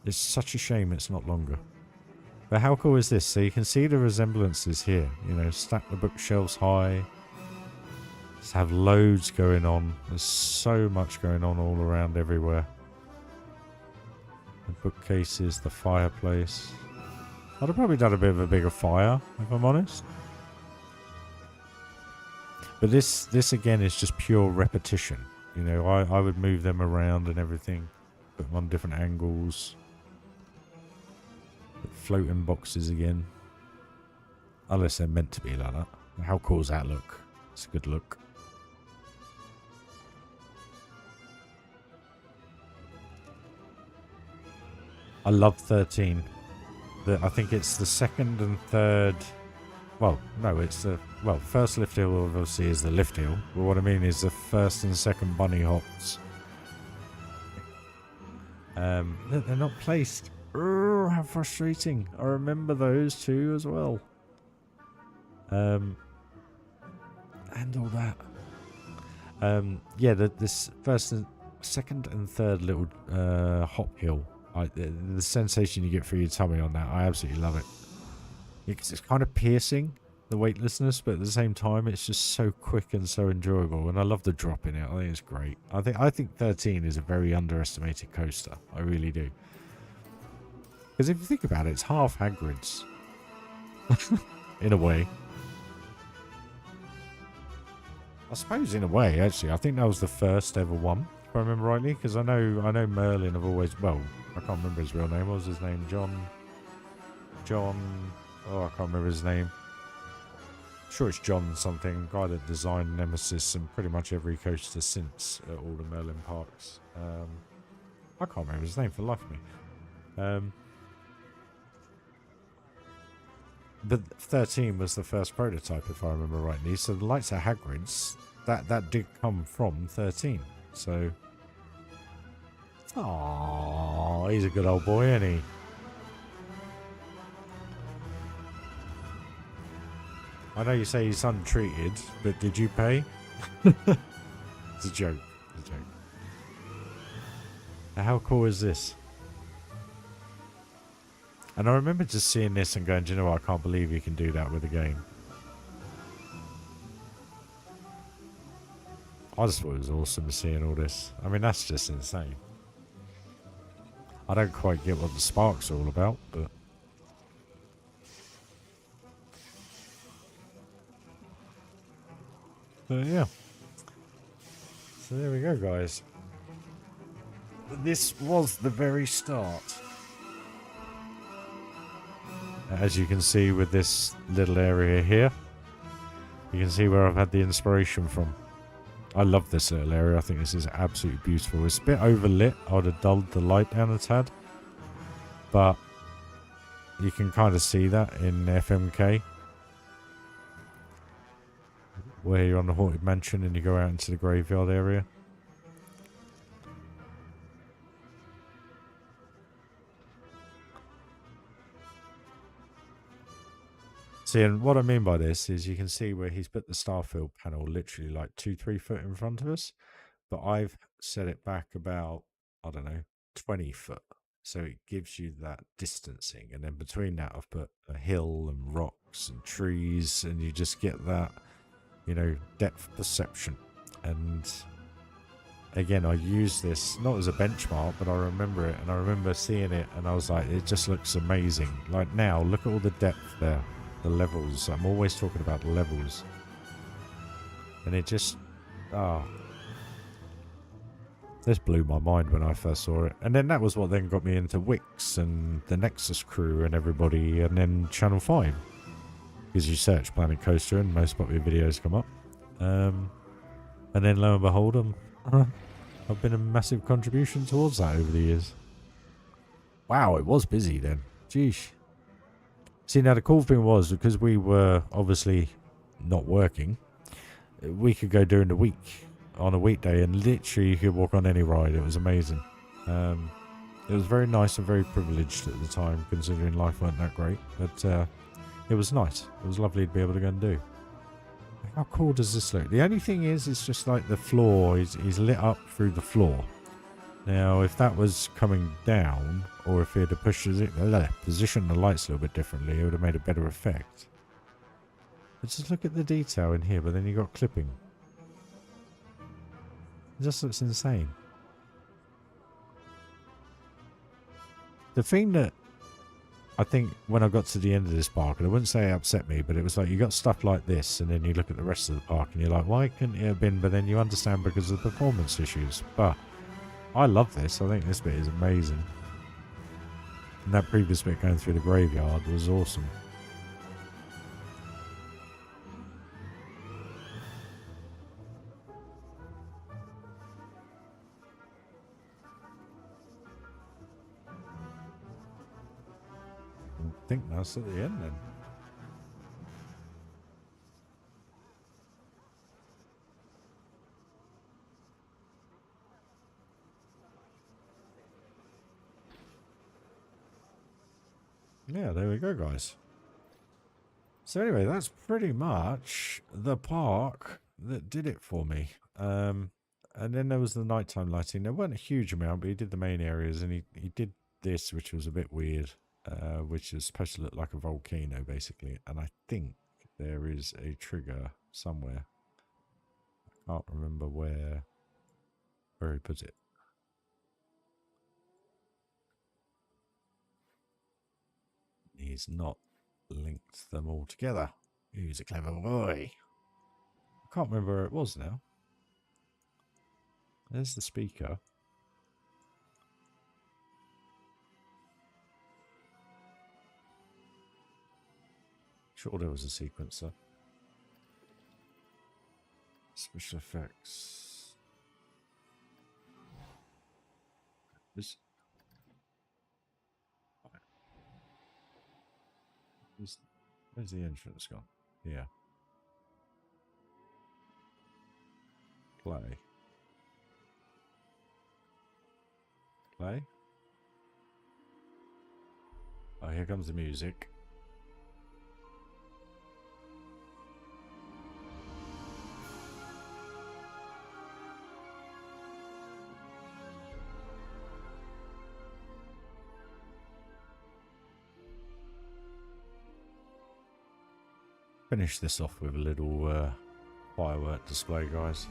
It's such a shame it's not longer. But how cool is this? So you can see the resemblances here. You know, stack the bookshelves high. Just have loads going on. There's so much going on all around everywhere. The bookcases, the fireplace. I'd have probably done a bit of a bigger fire, if I'm honest. But this again is just pure repetition. You know, I would move them around and everything. Put them on different angles. Put floating boxes again. Unless they're meant to be like that. How cool does that look? It's a good look. I love 13. I think it's the second and third. Well, no, it's the first lift hill obviously is the lift hill. But what I mean is the first and second bunny hops. They're not placed. Oh, how frustrating! I remember those two as well. And all that. Yeah, this first and second and third little hop hill. The sensation you get through your tummy on that, I absolutely love it. It's kind of piercing, the weightlessness, but at the same time, it's just so quick and so enjoyable. And I love the drop in it. I think it's great. I think 13 is a very underestimated coaster. I really do. Because if you think about it, it's half Hagrid's. In a way. I suppose in a way, actually. I think that was the first ever one, if I remember rightly. Because I know Merlin have always... Well, I can't remember his real name. What was his name? John... Oh, I can't remember his name. Sure it's John something, guy that designed Nemesis and pretty much every coaster since at all the Merlin parks. I can't remember his name for the life of me. But 13 was the first prototype, if I remember rightly. So the lights at Hagrid's, that did come from 13. So, aww, he's a good old boy, isn't he? I know you say he's untreated, but did you pay? It's a joke. It's a joke. Now, how cool is this? And I remember just seeing this and going, do you know what? I can't believe you can do that with a game. I just thought it was awesome seeing all this. I mean, that's just insane. I don't quite get what the sparks are all about, but... yeah. So there we go, guys. This was the very start. As you can see with this little area here, you can see where I've had the inspiration from. I love this little area. I think this is absolutely beautiful. It's a bit overlit. I would have dulled the light down a tad. But you can kind of see that in FMK. Where you're on the Haunted Mansion and you go out into the graveyard area. See, and what I mean by this is you can see where he's put the Starfield panel literally like 2-3 foot in front of us. But I've set it back about, I don't know, 20 foot. So it gives you that distancing. And then between that, I've put a hill and rocks and trees. And you just get that, you know, depth perception. And again, I use this not as a benchmark, but I remember it. And I remember seeing it and I was like, it just looks amazing. Like now, look at all the depth there. The levels. I'm always talking about the levels. And it just... this blew my mind when I first saw it. And then that was what then got me into Wix and the Nexus crew and everybody. And then Channel 5. Because you search Planet Coaster and most popular videos come up. And then lo and behold, I've been a massive contribution towards that over the years. Wow, it was busy then. Jeesh. See, now the cool thing was, because we were obviously not working, we could go during the week on a weekday and literally you could walk on any ride. It was amazing. It was very nice and very privileged at the time, considering life weren't that great. But it was nice. It was lovely to be able to go and do. How cool does this look? The only thing is, it's just like the floor is lit up through the floor. Now, if that was coming down, or if it had positioned the lights a little bit differently, it would have made a better effect. But just look at the detail in here, but then you got clipping. It just looks insane. The thing that I think when I got to the end of this park, and I wouldn't say it upset me, but it was like you got stuff like this, and then you look at the rest of the park, and you're like, why couldn't it have been? But then you understand because of the performance issues. But I love this. I think this bit is amazing. And that previous bit going through the graveyard was awesome. I think that's at the end then. Yeah, there we go, guys. So anyway, that's pretty much the park that did it for me. And then there was the nighttime lighting. There weren't a huge amount, but he did the main areas, and he did this, which was a bit weird. which is supposed to look like a volcano, basically. And I think there is a trigger somewhere. I can't remember where he put it. He's not linked them all together. He's a clever boy. I can't remember where it was now. There's the speaker. Sure there was a sequencer. Special effects. Where's the entrance gone? Yeah. Play. Play. Oh, here comes the music. Finish this off with a little firework display, guys.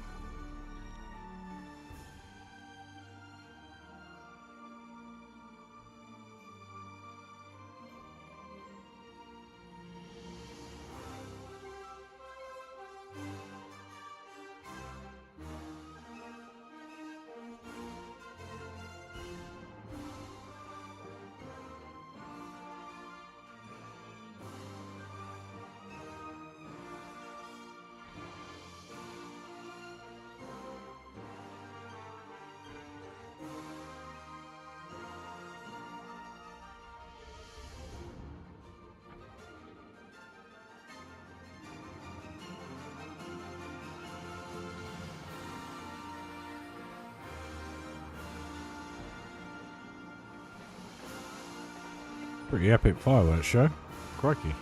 Pretty epic fireworks show. Crikey.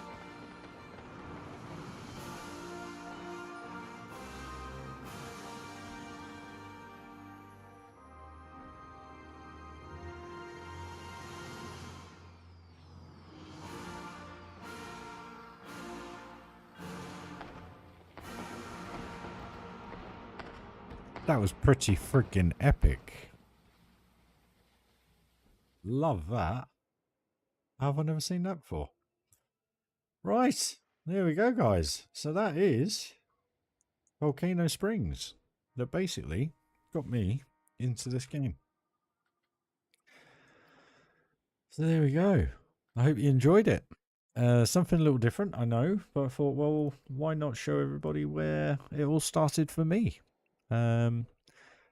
That was pretty freaking epic. Love that. How have I never seen that before? Right, there we go, guys. So that is Volcano Springs. That basically got me into this game. So there we go. I hope you enjoyed it. Something a little different, I know, but I thought, well, why not show everybody where it all started for me?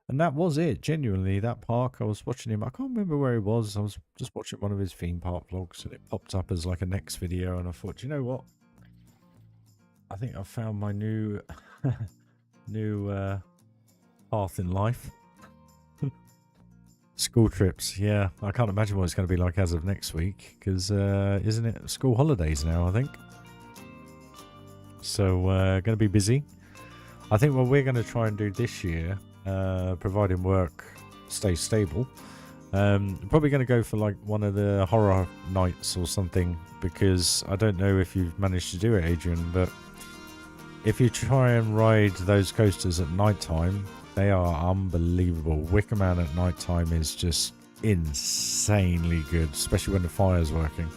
And that was it. Genuinely, that park, I was watching him. I can't remember where he was. I was just watching one of his theme park vlogs, and it popped up as like a next video. And I thought, you know what? I think I've found my new path in life. School trips, yeah. I can't imagine what it's going to be like as of next week, because isn't it school holidays now, I think? So going to be busy. I think what we're going to try and do this year, providing work stays stable, probably going to go for like one of the horror nights or something, because I don't know if you've managed to do it, Adrian, but if you try and ride those coasters at night time, they are unbelievable. Wicker Man at night time is just insanely good, especially when the fire's working.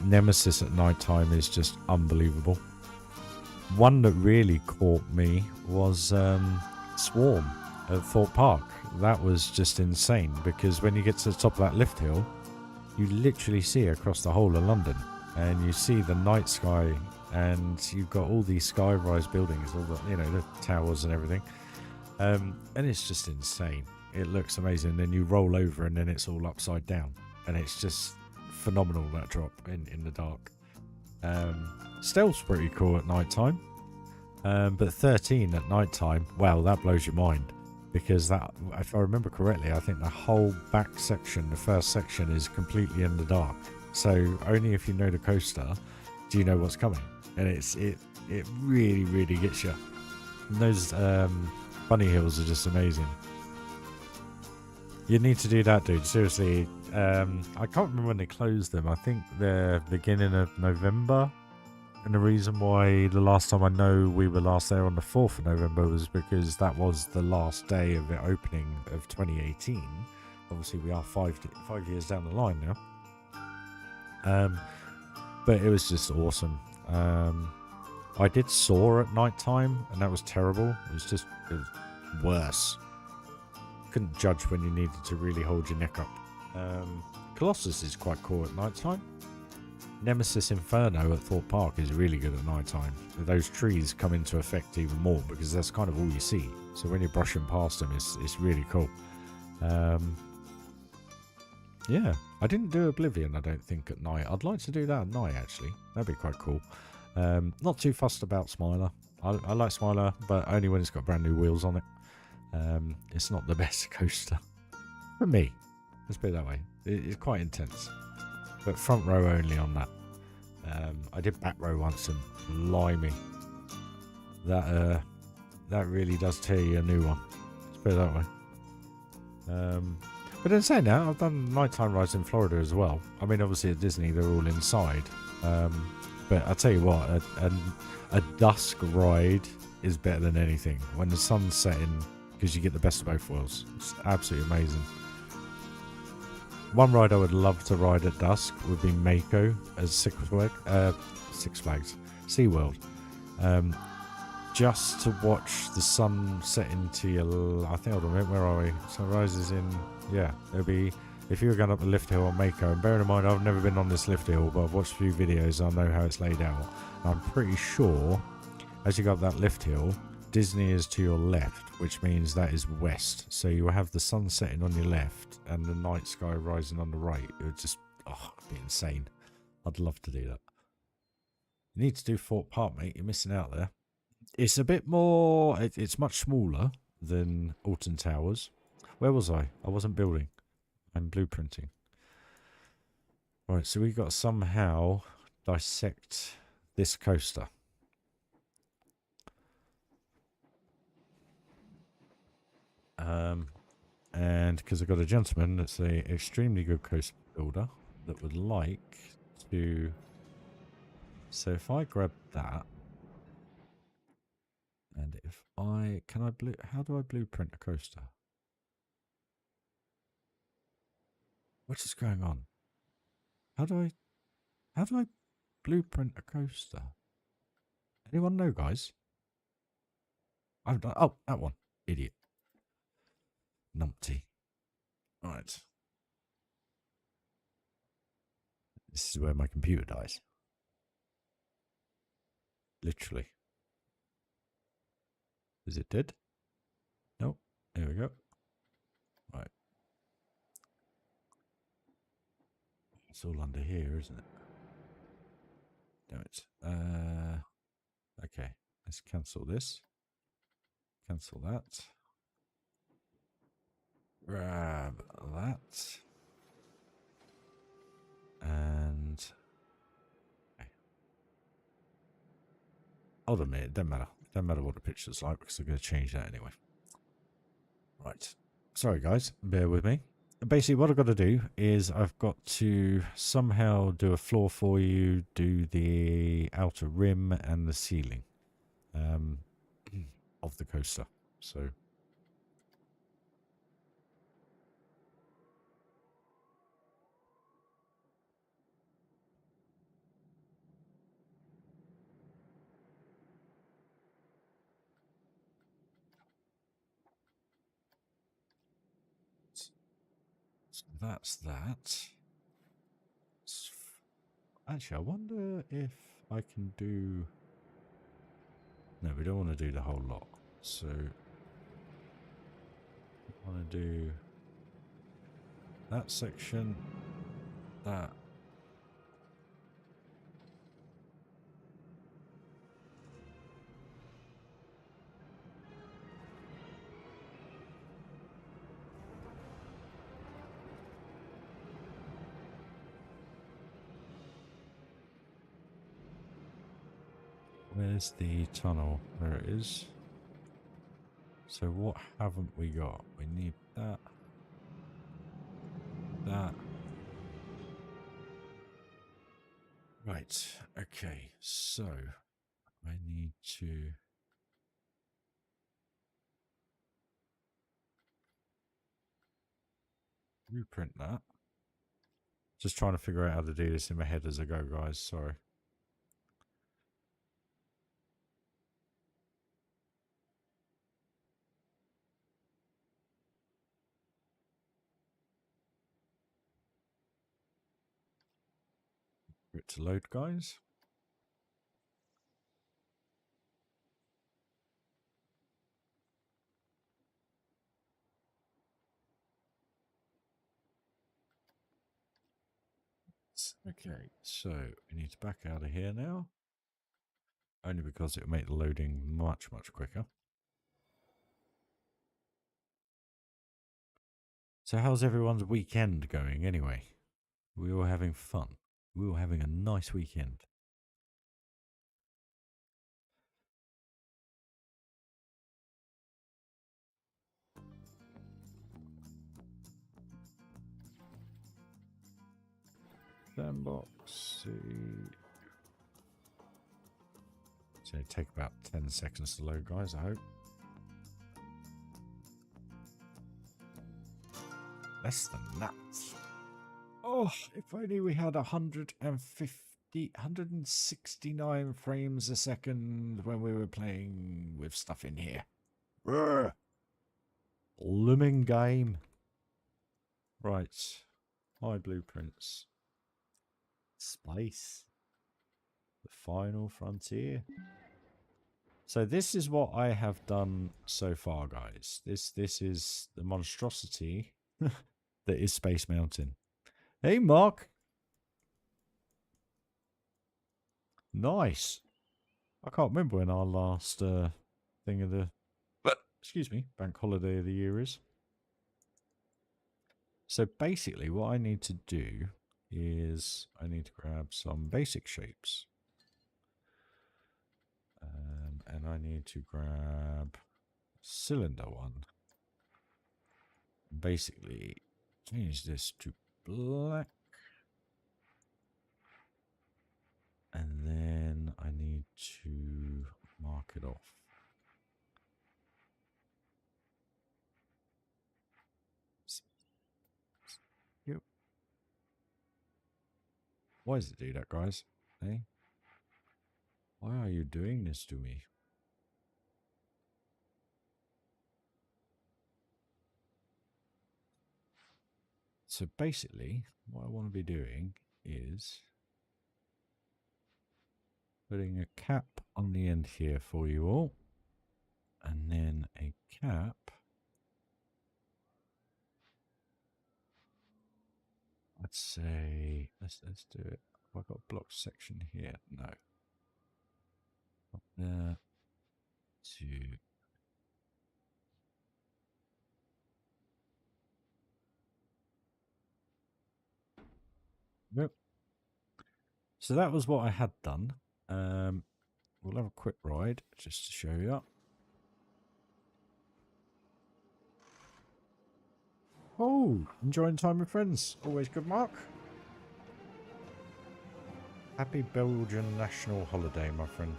Nemesis at night time is just unbelievable. One that really caught me was Swarm at Thorpe Park. That was just insane, because when you get to the top of that lift hill, you literally see across the whole of London, and you see the night sky, and you've got all these sky-rise buildings, all the, you know, the towers and everything, and it's just insane. It looks amazing. Then you roll over, and then it's all upside down, and it's just phenomenal, that drop in the dark. Stealth's pretty cool at night time, but 13 at night time, wow, that blows your mind, because that, if I remember correctly, I think the whole back section, the first section, is completely in the dark. So only if you know the coaster do you know what's coming, and it really, really gets you. And those bunny hills are just amazing. You need to do that, dude. Seriously, I can't remember when they closed them. I think they're beginning of November. And the reason why the last time I know we were last there on the 4th of November was because that was the last day of it opening of 2018. Obviously, we are five years down the line now. But it was just awesome. I did soar at night time, and that was terrible. It was worse. Couldn't judge when you needed to really hold your neck up. Colossus is quite cool at night time. Nemesis Inferno at Thorpe Park is really good at night time. Those trees come into effect even more because that's kind of all you see. So when you're brushing past them, it's really cool. Yeah, I didn't do Oblivion, I don't think, at night. I'd like to do that at night, actually. That'd be quite cool. Not too fussed about Smiler. I like Smiler, but only when it's got brand new wheels on it. It's not the best coaster. For me. Let's put it that way. It's quite intense. But front row only on that. I did back row once and blimey. That really does tear you a new one. Let's put it that way. But in saying that, I've done nighttime rides in Florida as well. I mean, obviously at Disney they're all inside. But I tell you what, a dusk ride is better than anything. When the sun's setting, because you get the best of both worlds. It's absolutely amazing. One ride I would love to ride at dusk would be Mako as Six Flags, SeaWorld. Just to watch the sun set into your... I think, hold on a minute, where are we? Sunrise is in... Yeah, it'll be... If you were going up the lift hill on Mako, and bearing in mind I've never been on this lift hill, but I've watched a few videos, I know how it's laid out. I'm pretty sure, as you go up that lift hill, Disney is to your left, which means that is west. So you will have the sun setting on your left and the night sky rising on the right. It would just, it'd be insane. I'd love to do that. You need to do Thorpe Park, mate. You're missing out there. It's a bit more, it's much smaller than Alton Towers. Where was I? I wasn't building. I'm blueprinting. Right, so we've got to somehow dissect this coaster. And because I've got a gentleman that's an extremely good coaster builder that would like to... So if I grab that, and if I... How do I blueprint a coaster? What is going on? How do I blueprint a coaster? Anyone know, guys? I've done... Oh, that one. Idiot. Numpty. Right. This is where my computer dies. Literally. Is it dead? No. There we go. Right. It's all under here, isn't it? Damn it. Okay. Let's cancel this. Cancel that. Grab that. And... Okay. Hold on a minute. It doesn't matter. It doesn't matter what the picture's like because I'm going to change that anyway. Right. Sorry, guys. Bear with me. Basically, what I've got to do is I've got to somehow do a floor for you, do the outer rim and the ceiling of the coaster. So... So that's that. Actually, I wonder if I can do... No, we don't want to do the whole lot. So, I want to do that section, that. Where's the tunnel? There it is. So what haven't we got? We need that. That. Right, okay, so I need to reprint that. Just trying to figure out how to do this in my head as I go, guys, sorry. For it to load, guys. Okay, so we need to back out of here now. Only because it will make the loading much, much quicker. So how's everyone's weekend going anyway? We were having fun. We were having a nice weekend. Sandbox, see. So it'll take about 10 seconds to load, guys, I hope. Less than that. Oh, if only we had 169 frames a second when we were playing with stuff in here. Brr. Blooming game. Right. High blueprints. Space. The final frontier. So this is what I have done so far, guys. This is the monstrosity that is Space Mountain. Hey, Mark. Nice. I can't remember when our last thing of the... excuse me, bank holiday of the year is. So basically what I need to do is I need to grab some basic shapes. And I need to grab cylinder one. Basically change this to black. And then I need to mark it off. Yep. Why does it do that, guys? Hey? Why are you doing this to me? So basically, what I want to be doing is putting a cap on the end here for you all. And then a cap. Let's say, let's do it. Have I got a block section here? No. Up there. Two. Nope. So that was what I had done. We'll have a quick ride just to show you up. Oh, enjoying time with friends. Always good, Mark. Happy Belgian national holiday, my friend.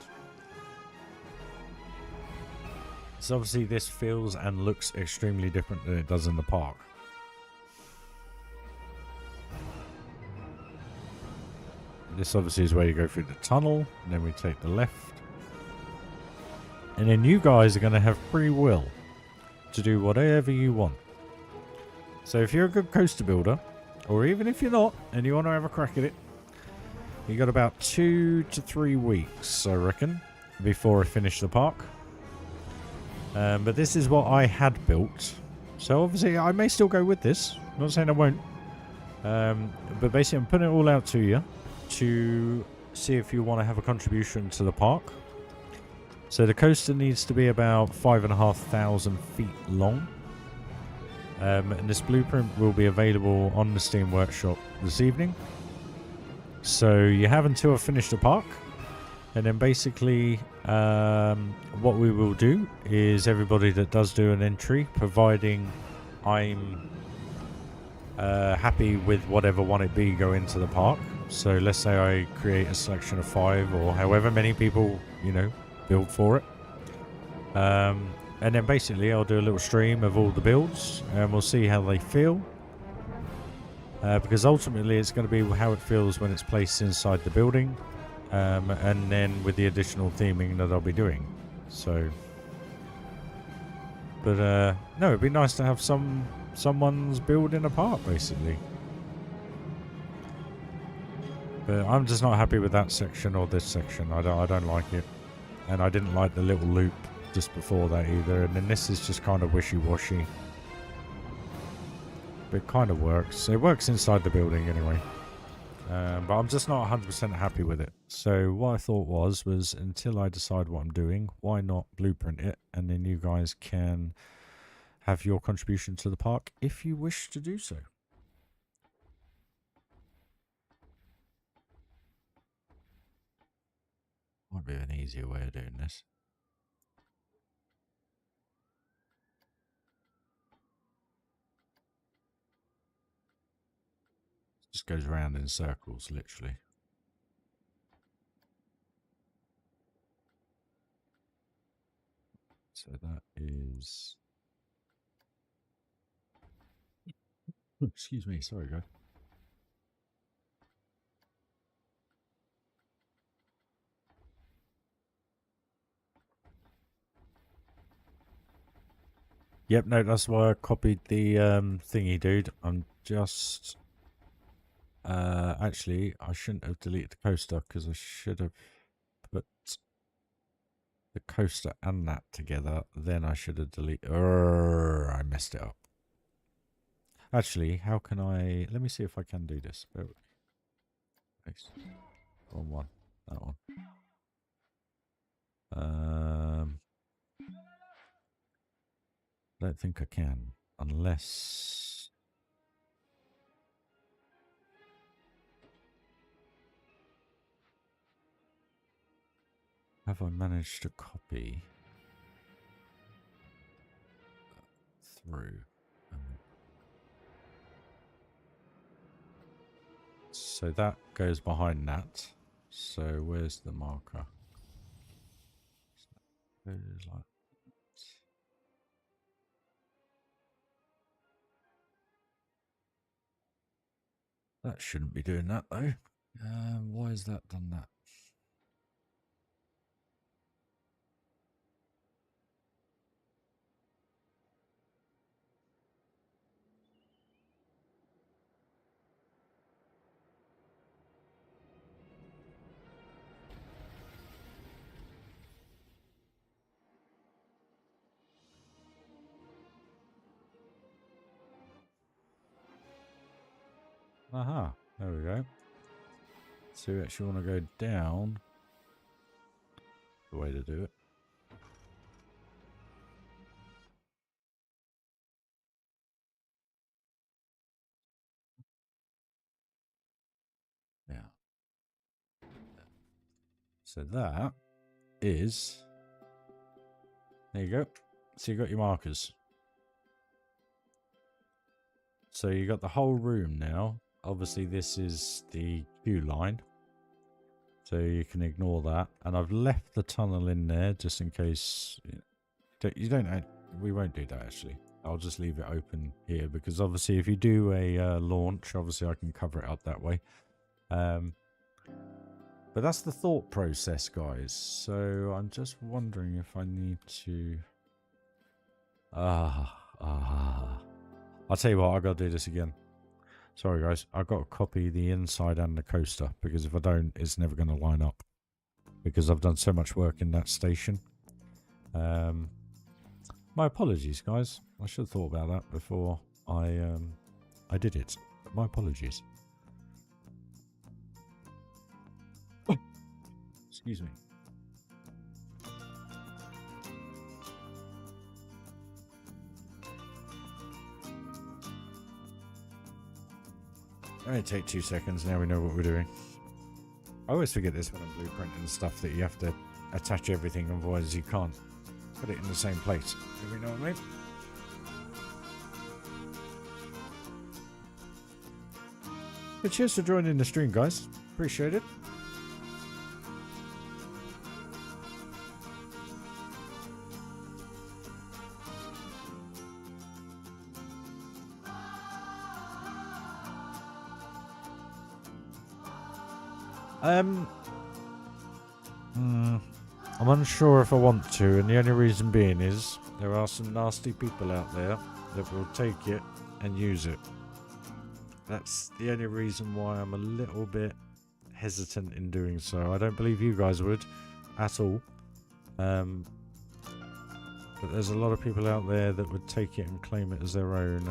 So obviously this feels and looks extremely different than it does in the park. This obviously is where you go through the tunnel, and then we take the left. And then you guys are going to have free will to do whatever you want. So if you're a good coaster builder, or even if you're not, and you want to have a crack at it, you got about 2 to 3 weeks, I reckon, before I finish the park. But this is what I had built. So obviously I may still go with this. I'm not saying I won't. But basically I'm putting it all out to you to see if you want to have a contribution to the park. So the coaster needs to be about 5,500 feet long. And this blueprint will be available on the Steam Workshop this evening. So you have until I finish the park. And then basically what we will do is everybody that does do an entry, providing I'm happy with whatever one it be, go into the park. So let's say I create a selection of 5 or however many people, you know, build for it. And then basically I'll do a little stream of all the builds and we'll see how they feel. Because ultimately it's going to be how it feels when it's placed inside the building. And then with the additional theming that I'll be doing. So, but no, it'd be nice to have someone's build in a park, basically. But I'm just not happy with that section or this section. I don't like it, and I didn't like the little loop just before that either. And then this is just kind of wishy-washy. But it kind of works. It works inside the building anyway. But I'm just not 100% happy with it. So what I thought was until I decide what I'm doing, why not blueprint it? And then you guys can have your contribution to the park if you wish to do so. Might be an easier way of doing this. Just goes around in circles, literally. So that is... Excuse me, sorry guys. Yep, no, that's why I copied the thingy, dude. I'm just... actually, I shouldn't have deleted the coaster because I should have put the coaster and that together. Then I should have deleted... I messed it up. Actually, how can I... Let me see if I can do this. Thanks. Wrong one. That one. I don't think I can. Unless... Have I managed to copy through? So that goes behind that. So where's the marker? Like that shouldn't be doing that though. Why has that done that? Aha, there we go. So you actually want to go down. The way to do it. Yeah. So that is... There you go. So you got your markers. So you got the whole room now. Obviously this is the queue line. So you can ignore that. And I've left the tunnel in there just in case... we won't do that actually. I'll just leave it open here because obviously if you do a launch, obviously I can cover it up that way. But that's the thought process, guys. So I'm just wondering if I need to... I'll tell you what, I've got to do this again. Sorry, guys. I've got to copy the inside and the coaster because if I don't, it's never going to line up. Because I've done so much work in that station. My apologies, guys. I should have thought about that before I did it. But my apologies. Oh. Excuse me. Only take 2 seconds. Now we know what we're doing. I always forget this when I'm blueprinting stuff that you have to attach everything, otherwise you can't put it in the same place. Do we know what I mean? But cheers for joining the stream, guys. Appreciate it. I'm unsure if I want to, and the only reason being is there are some nasty people out there that will take it and use it. That's the only reason why I'm a little bit hesitant in doing so. I don't believe you guys would at all. But there's a lot of people out there that would take it and claim it as their own,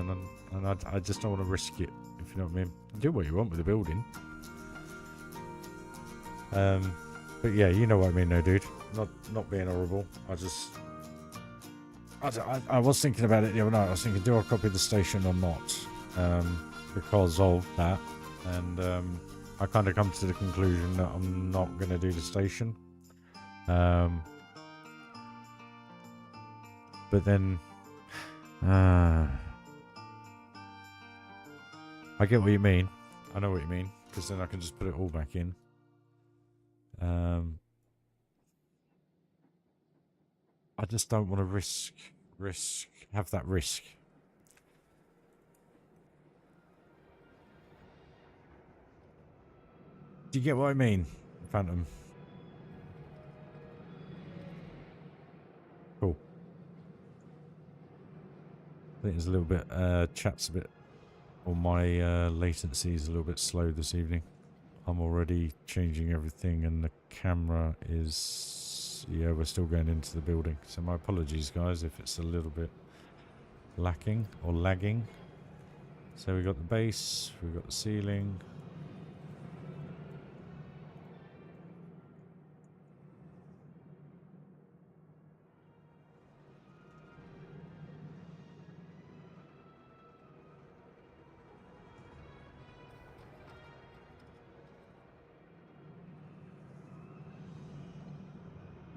and I just don't want to risk it, if you know what I mean. Do what you want with the building. But yeah, you know what I mean, though, dude. Not being horrible. I was thinking about it the other night. I was thinking, do I copy the station or not? Because of that, and I kind of come to the conclusion that I'm not going to do the station. But then, I get what you mean. I know what you mean, because then I can just put it all back in. I just don't want to have that risk. Do you get what I mean, Phantom? Cool. I think there's a little bit, chat's a bit, or my latency is a little bit slow this evening. I'm already changing everything, and the camera is, yeah, we're still going into the building. So my apologies, guys, if it's a little bit lacking or lagging. So we got the base, we've got the ceiling.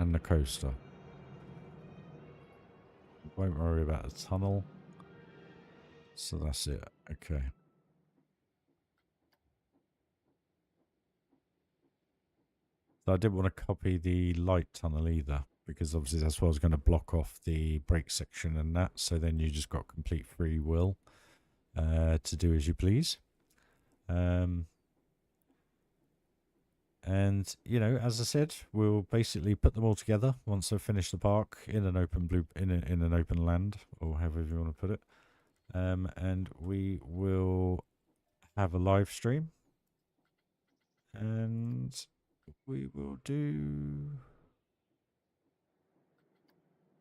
And the coaster. Won't worry about the tunnel. So that's it. Okay. So I didn't want to copy the light tunnel either, because obviously that's what I was going to block off the brake section and that. So then you just got complete free will to do as you please. And, you know, as I said, we'll basically put them all together once I've finished the park in an open in an open land, or however you want to put it. And we will have a live stream, and we will do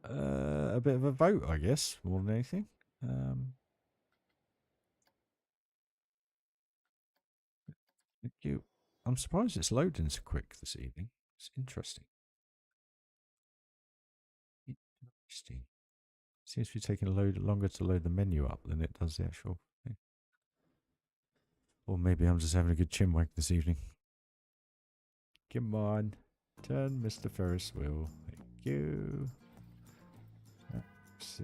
a bit of a vote, I guess, more than anything. Thank you. I'm surprised it's loading so quick this evening. It's interesting. Interesting. Seems to be taking a load longer to load the menu up than it does the actual thing. Or maybe I'm just having a good chinwag this evening. Come on. Turn Mr. Ferris wheel. Thank you. Let's see.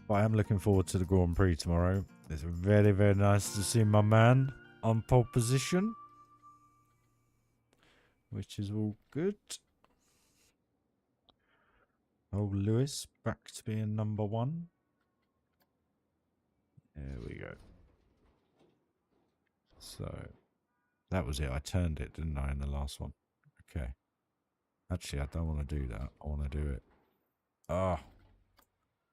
But I am looking forward to the Grand Prix tomorrow. It's very, very nice to see my man on pole position, which is all good. Oh, Lewis back to being number one. There we go. So that was it. I turned it, didn't I, in the last one? Okay. Actually, I don't want to do that. I want to do it. I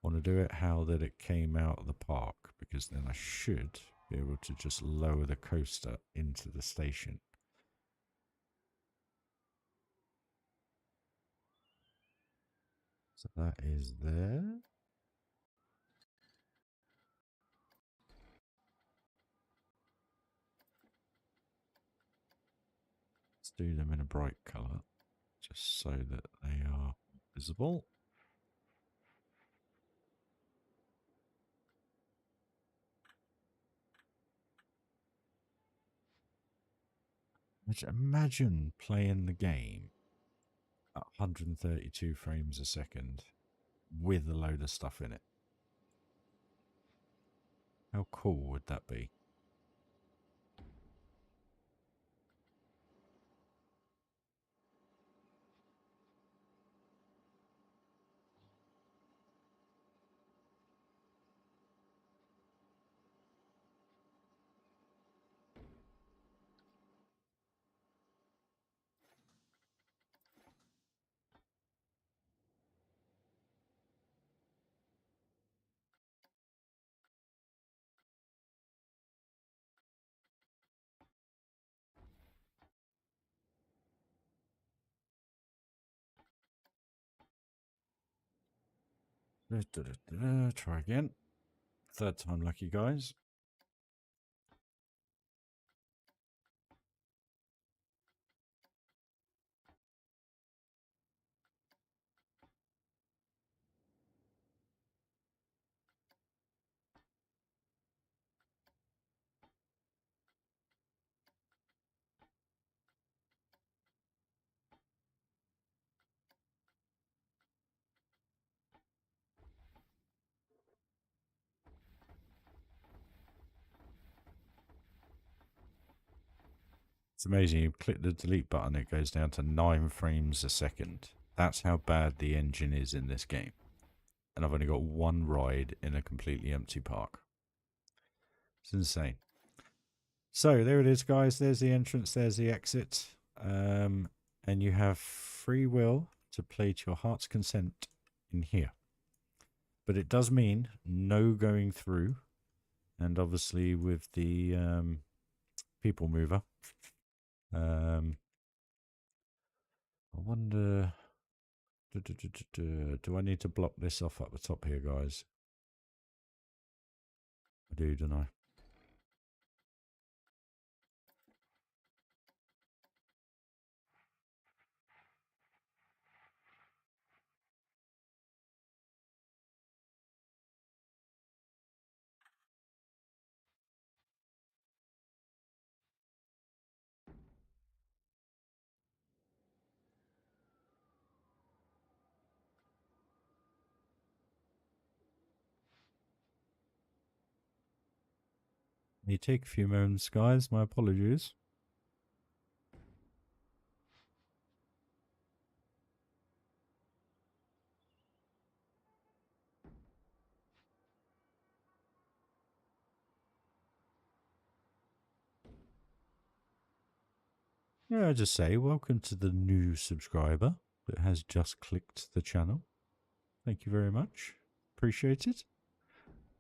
want to do it how that it came out of the park, because then I should be able to just lower the coaster into the station. So that is there. Let's do them in a bright colour, just so that they are visible. Which, imagine playing the game at 132 frames a second. with a load of stuff in it. How cool would that be? Try again. Third time lucky, guys. It's amazing. You click the delete button, it goes down to 9 frames a second. That's how bad the engine is in this game. And I've only got one ride in a completely empty park. It's insane. So there it is, guys. There's the entrance. There's the exit. And you have free will to play to your heart's consent in here. But it does mean no going through. And obviously with the people mover. I wonder... Do I need to block this off at the top here, guys? I do, don't I? May take a few moments, guys. My apologies. Yeah, I just say welcome to the new subscriber that has just clicked the channel. Thank you very much. Appreciate it.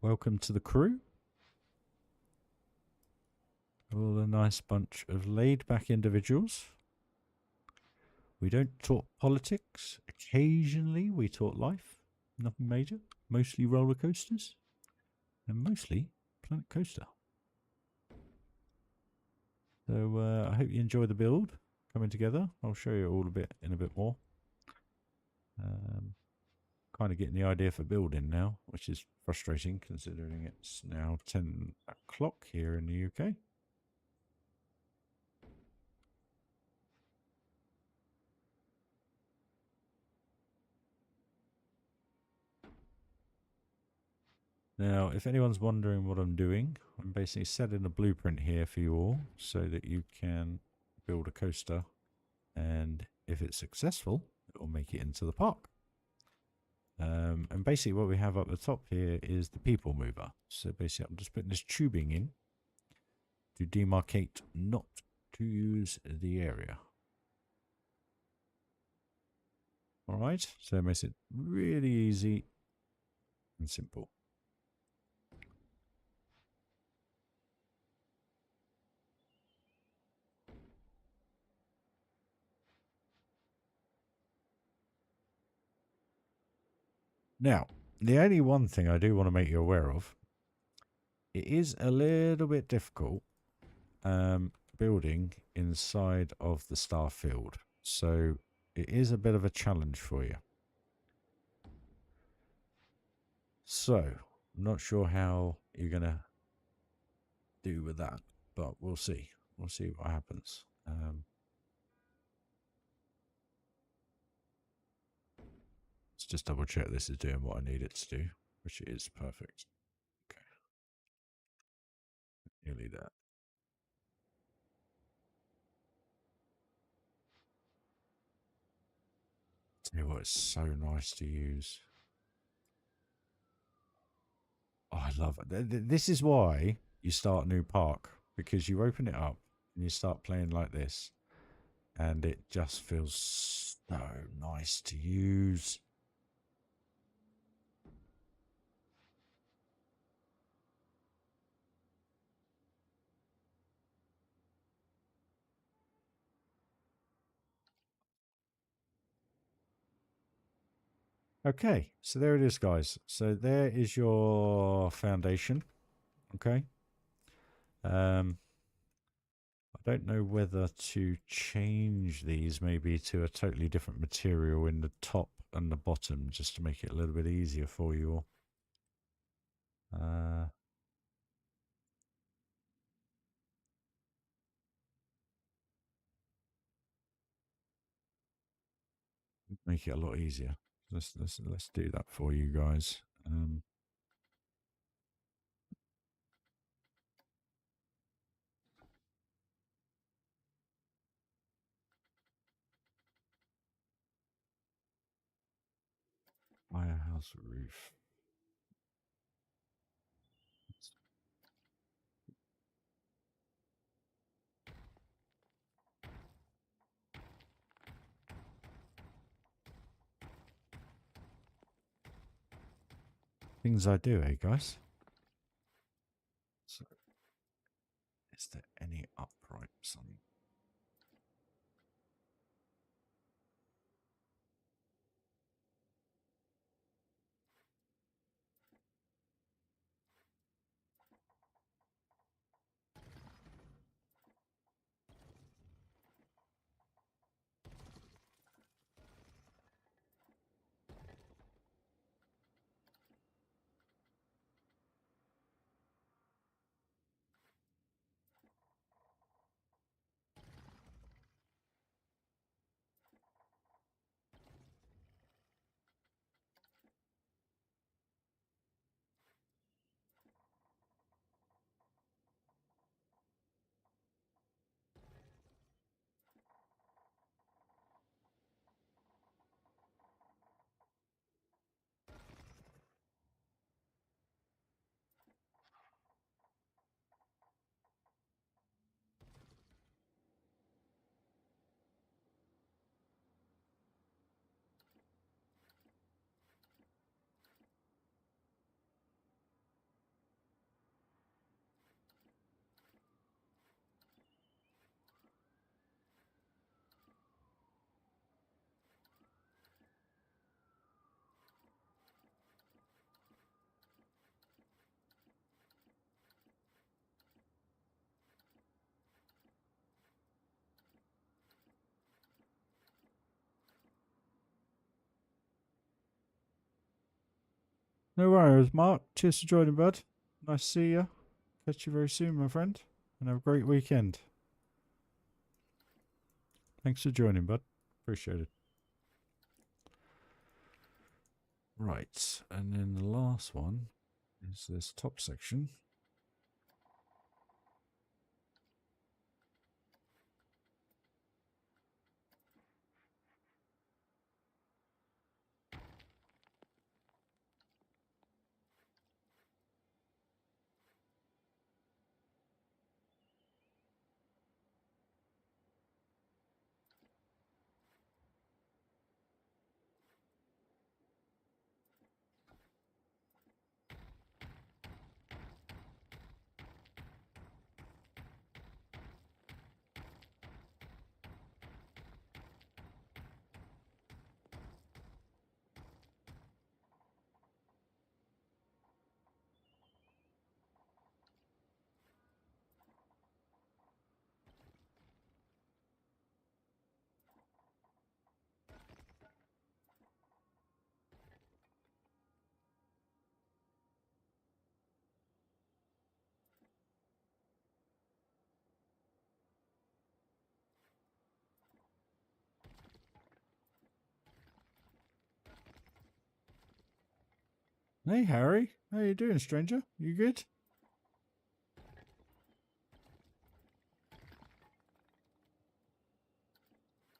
Welcome to the crew. All a nice bunch of laid-back individuals. We don't talk politics. Occasionally we talk life. Nothing major. Mostly roller coasters. And mostly Planet Coaster. So I hope you enjoy the build coming together. I'll show you all a bit in a bit more. Kind of getting the idea for building now, which is frustrating considering it's now 10 o'clock here in the UK. Now, if anyone's wondering what I'm doing, I'm basically setting a blueprint here for you all so that you can build a coaster, and if it's successful, it will make it into the park. And basically what we have up the top here is the people mover. So basically I'm just putting this tubing in to demarcate not to use the area. Alright, so it makes it really easy and simple. Now, the only one thing I do want to make you aware of, it is a little bit difficult building inside of the star field. So it is a bit of a challenge for you. So I'm not sure how you're going to do with that, but we'll see. We'll see what happens. just double check this is doing what I need it to do, which it is. Perfect. Okay. Nearly there. Tell you what, it's so nice to use. Oh, I love it. This is why you start a new park, because you open it up and you start playing like this, and it just feels so nice to use. Okay, so there it is, guys. So there is your foundation. Okay. I don't know whether to change these maybe to a totally different material in the top and the bottom, just to make it a little bit easier for you all. Make it a lot easier. Let's do that for you guys. Firehouse roof. Things I do, eh, guys? So, is there any uprights on? No worries, Mark. Cheers for joining, bud. Nice to see you. Catch you very soon, my friend. And have a great weekend. Thanks for joining, bud. Appreciate it. Right, and then the last one is this top section. Hey, Harry. How you doing, stranger? You good?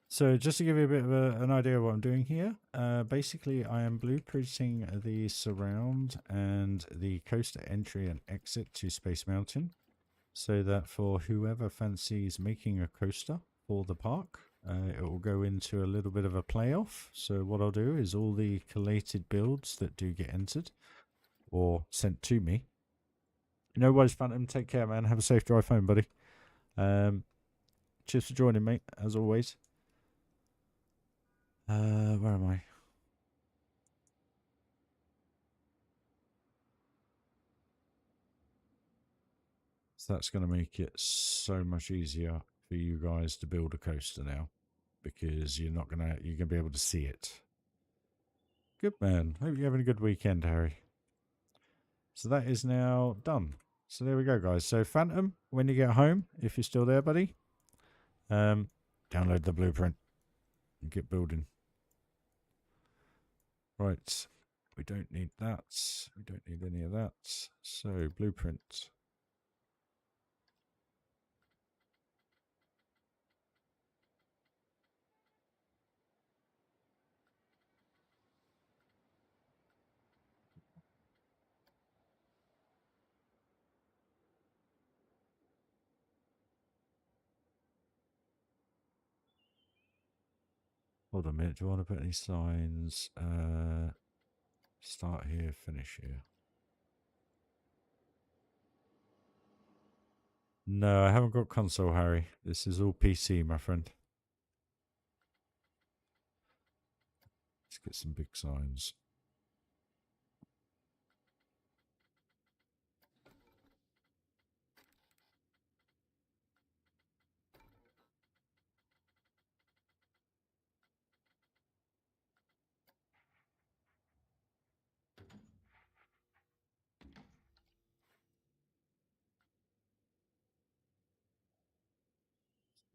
So just to give you a bit of an idea of what I'm doing here, basically I am blueprinting the surround and the coaster entry and exit to Space Mountain, so that for whoever fancies making a coaster for the park, it will go into a little bit of a playoff. So what I'll do is all the collated builds that do get entered or sent to me. No worries, Phantom. Take care, man. Have a safe drive home, buddy. Cheers for joining, mate, as always. Where am I? So that's going to make it so much easier for you guys to build a coaster now, because you're going to be able to see it. Good, man. Hope you're having a good weekend, Harry. So that is now done. So there we go, guys. So Phantom, when you get home, if you're still there, buddy, download the blueprint and get building. Right. We don't need that. We don't need any of that. So blueprint. Hold on a minute. Do I want to put any signs? Start here, finish here. No, I haven't got console, Harry. This is all PC, my friend. Let's get some big signs.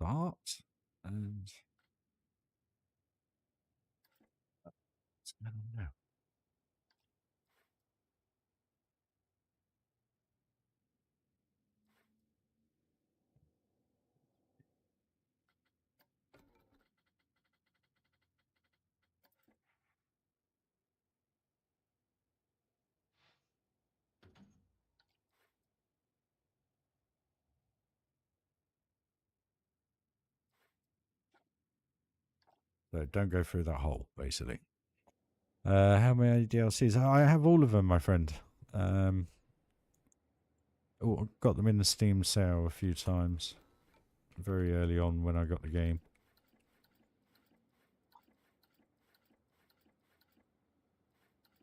Start and what's going on now? So don't go through that hole, basically. How many DLCs? I have all of them, my friend. Got them in the Steam sale a few times. Very early on when I got the game.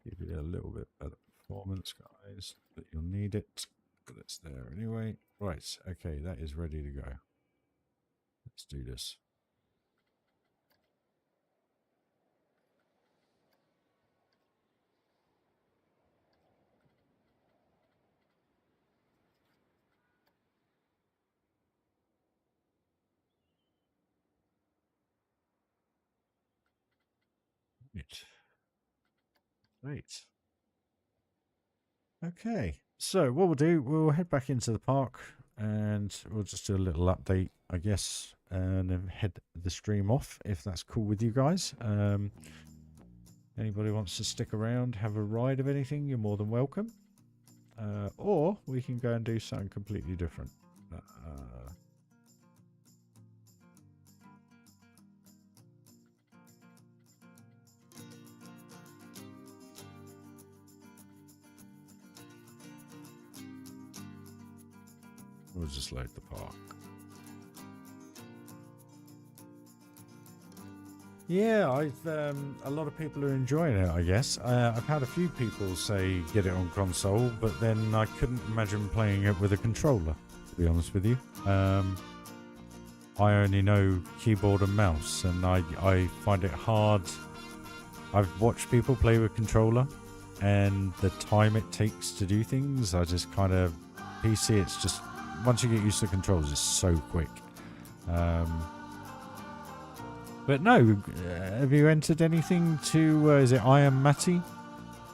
Give it a little bit better performance, guys. But you'll need it. But it's there anyway. Right, okay, that is ready to go. Let's do this. Right. Okay. So what we'll do, we'll head back into the park and we'll just do a little update, I guess, and then head the stream off if that's cool with you guys. Anybody wants to stick around, have a ride of anything, you're more than welcome. Or we can go and do something completely different. We'll just load the park. Yeah, a lot of people are enjoying it, I guess. I've had a few people say get it on console, but then I couldn't imagine playing it with a controller, to be honest with you. I only know keyboard and mouse, and I find it hard. I've watched people play with controller, and the time it takes to do things, I just kind of... PC, it's just... Once you get used to the controls, it's so quick. But no, have you entered anything to... is it I Am Matty?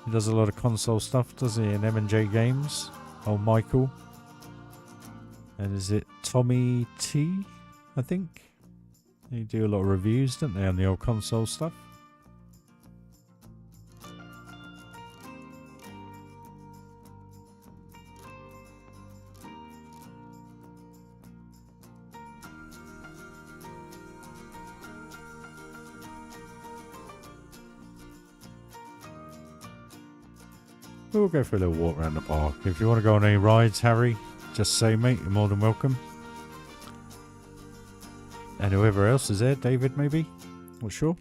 He does a lot of console stuff, doesn't he, in M&J Games? Oh, Michael. And is it Tommy T, I think? They do a lot of reviews, don't they, on the old console stuff? We'll go for a little walk around the park. If you want to go on any rides, Harry, just say, mate, you're more than welcome. And whoever else is there, David maybe? Not sure.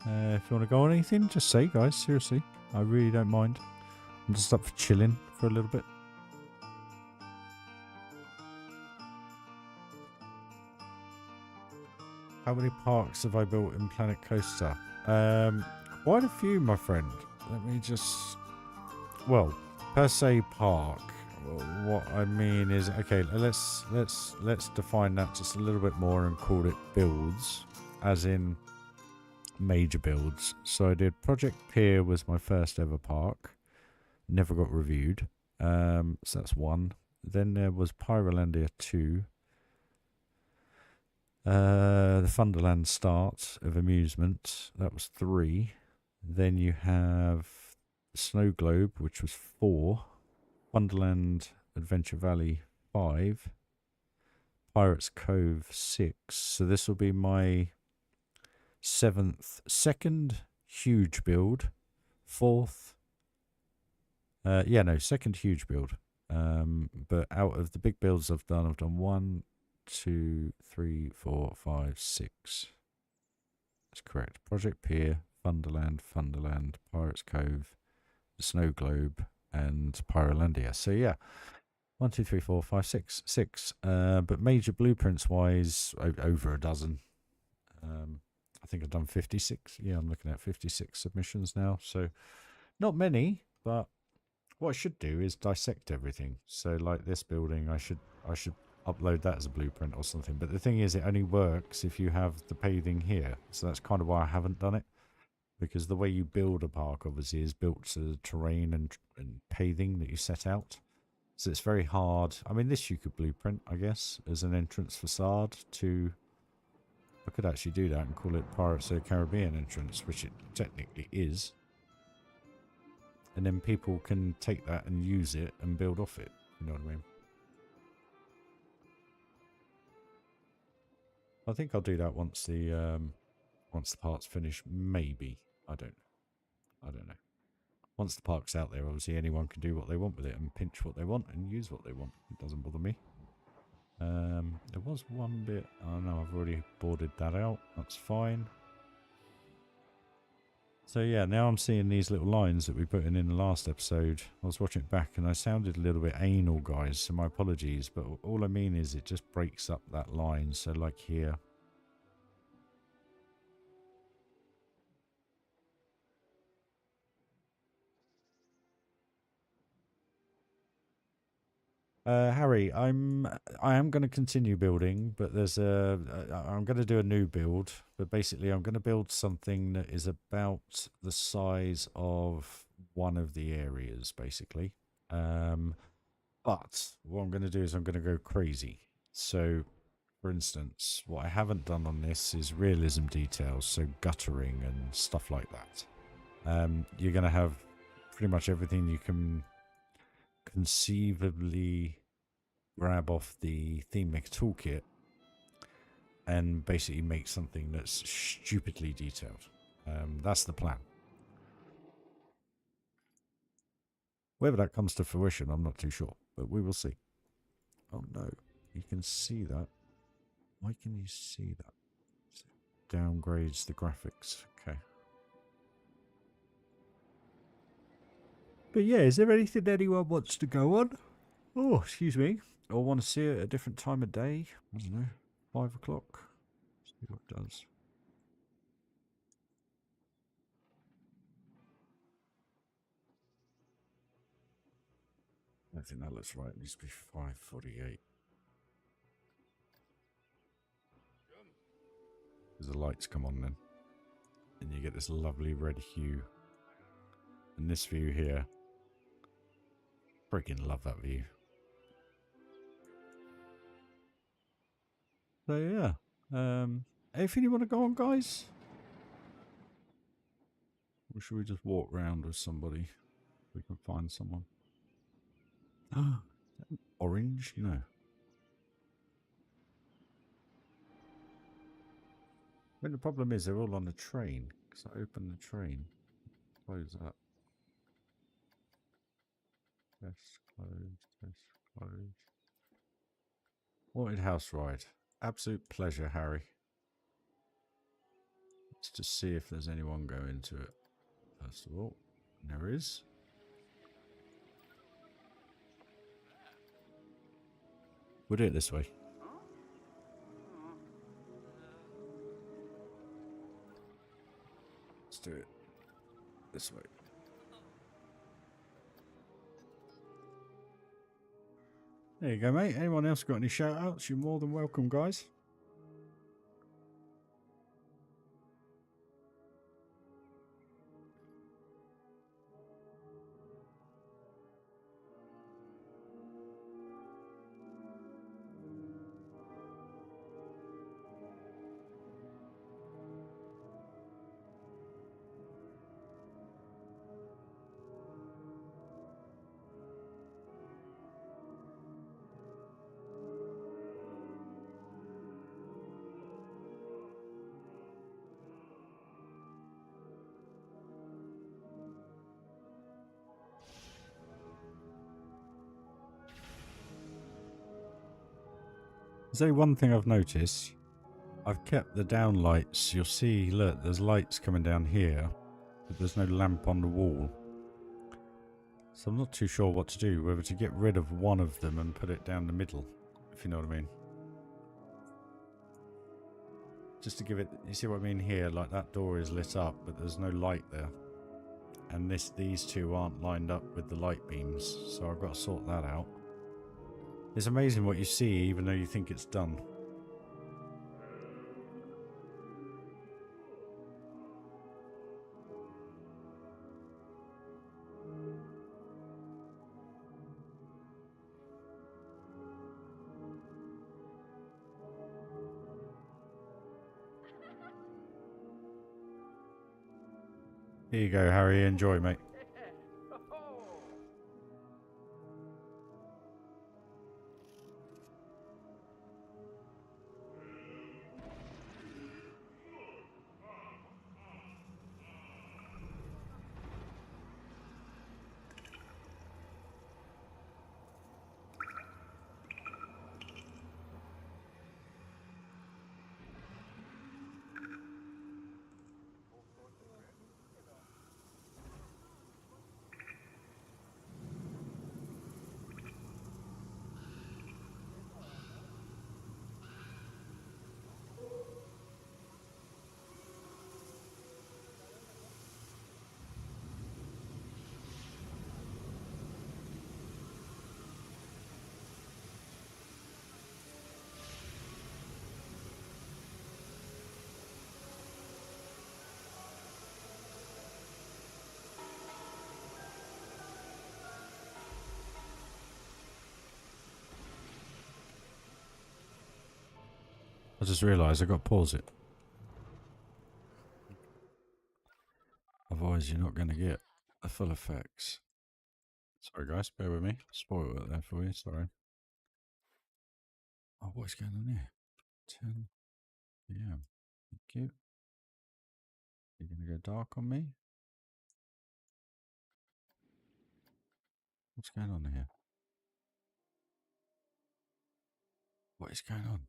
If you want to go on anything, just say, guys, seriously. I really don't mind. I'm just up for chilling for a little bit. How many parks have I built in Planet Coaster? Quite a few, my friend. Let me just... Well, per se park. What I mean is, okay, let's define that just a little bit more and call it builds, as in major builds. So I did Project Pier was my first ever park. Never got reviewed. So that's one. Then there was Pyrolandia 2. The Thunderland Start of Amusement. That was 3. Then you have Snow Globe, which was 4. Wonderland Adventure Valley 5. Pirates Cove 6. So this will be my second huge build. 4th. Second huge build. But out of the big builds I've done 1, 2, 3, 4, 5, 6. That's correct. Project Pier, Thunderland, Pirates Cove, the Snow Globe, and Pyrolandia. So yeah, 1, 2, 3, 4, 5, 6. 6. But major blueprints wise, over a dozen. I think I've done 56. Yeah, I'm looking at 56 submissions now. So not many, but what I should do is dissect everything. So like this building, I should upload that as a blueprint or something. But the thing is, it only works if you have the paving here. So that's kind of why I haven't done it. Because the way you build a park, obviously, is built to the terrain and paving that you set out. So it's very hard. I mean, this you could blueprint, I guess, as an entrance facade to... I could actually do that and call it Pirates of the Caribbean entrance, which it technically is. And then people can take that and use it and build off it. You know what I mean? I think I'll do that once the park's finished. Maybe. I don't know. Once the park's out there, obviously anyone can do what they want with it and pinch what they want and use what they want. It doesn't bother me. There was one bit. Oh no, I've already boarded that out. That's fine. So yeah, now I'm seeing these little lines that we put in the last episode. I was watching it back and I sounded a little bit anal, guys, so my apologies. But all I mean is it just breaks up that line. So like here. Harry, I am going to continue building, but I'm going to do a new build. But basically, I'm going to build something that is about the size of one of the areas, basically. But what I'm going to do is I'm going to go crazy. So, for instance, what I haven't done on this is realism details, so guttering and stuff like that. You're going to have pretty much everything you can conceivably grab off the theme maker toolkit and basically make something that's stupidly detailed. That's the plan. Whether that comes to fruition, I'm not too sure, but we will see. Oh no, you can see that. Why can you see that? It downgrades the graphics. Okay. But yeah, is there anything anyone wants to go on? Oh, excuse me. Or want to see it at a different time of day? I don't know. 5 o'clock. See what it does. I think that looks right. It needs to be 5:48. Because the lights come on then. And you get this lovely red hue. And this view here. Freaking love that view. So yeah. Anything you want to go on, guys? Or should we just walk around with somebody? If we can find someone. Orange, you know. I mean, the problem is they're all on the train. So I open the train. Close that. Test, close, test, close. Haunted house ride. Absolute pleasure, Harry. Let's just see if there's anyone going to it. First of all, there is. We'll do it this way. Let's do it this way. There you go, mate. Anyone else got any shout outs? You're more than welcome, guys. There's only one thing I've noticed. I've kept the down lights. You'll see, look, there's lights coming down here, but there's no lamp on the wall. So I'm not too sure what to do, whether to get rid of one of them and put it down the middle, if you know what I mean. Just to give it, you see what I mean here, like that door is lit up, but there's no light there. And these two aren't lined up with the light beams, so I've got to sort that out. It's amazing what you see, even though you think it's done. Here you go, Harry. Enjoy, mate. I just realised I got to pause it. Otherwise you're not going to get the full effects. Sorry guys, bear with me. Spoil it there for you, sorry. Oh, what's going on here? 10 PM. Thank you. You're going to go dark on me? What's going on here? What is going on?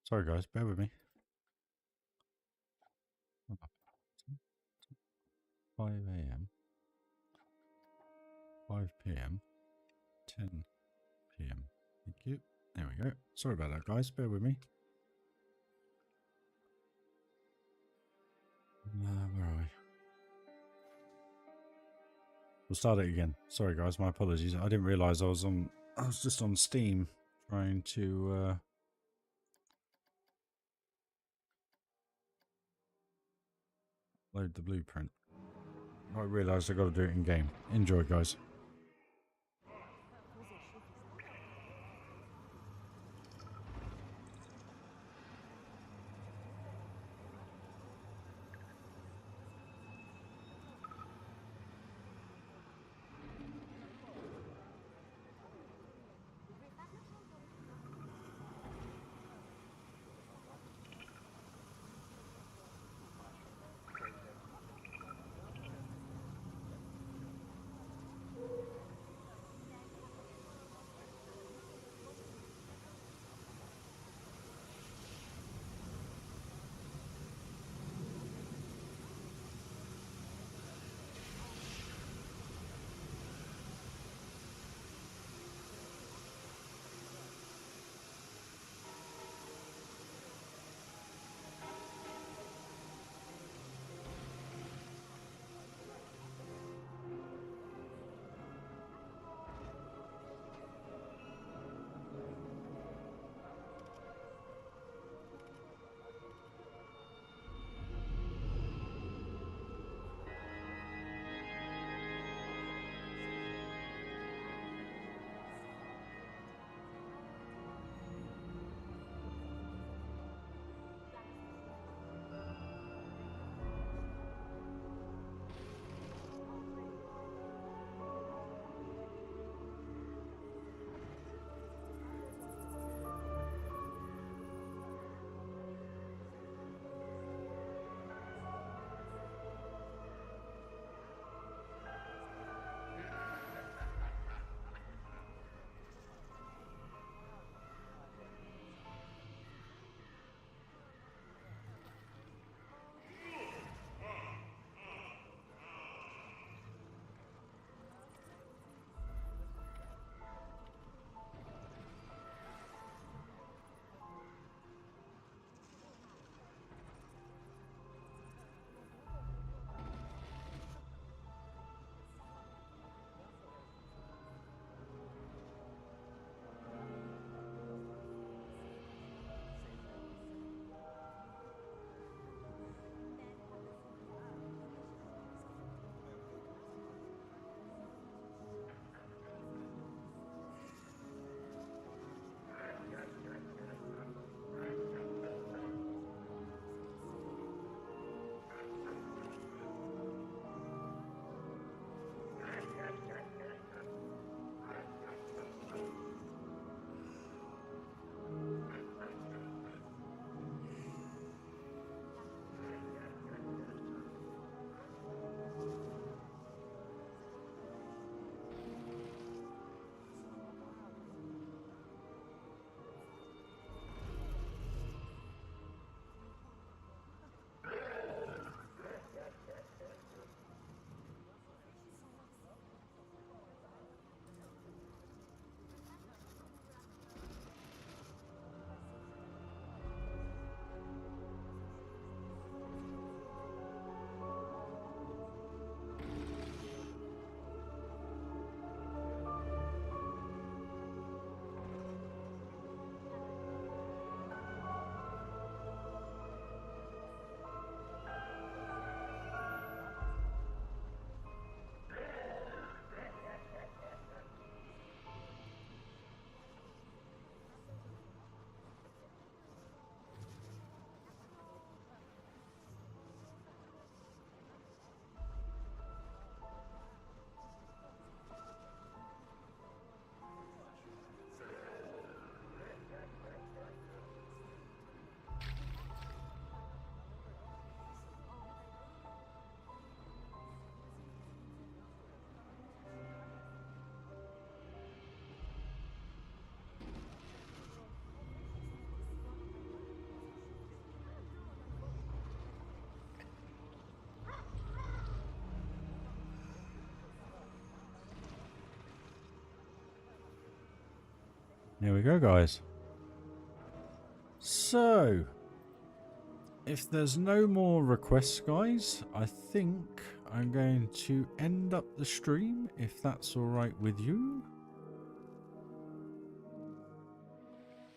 Sorry guys, bear with me. 5 AM, 5 PM, 10 PM. Thank you. There we go. Sorry about that guys, bear with me. Where are we? We'll start it again. Sorry guys, my apologies. I didn't realise I was just on Steam trying to upload the blueprint. I realised I got to do it in game. Enjoy, guys. There we go, guys. So, if there's no more requests, guys, I think I'm going to end up the stream, if that's alright with you.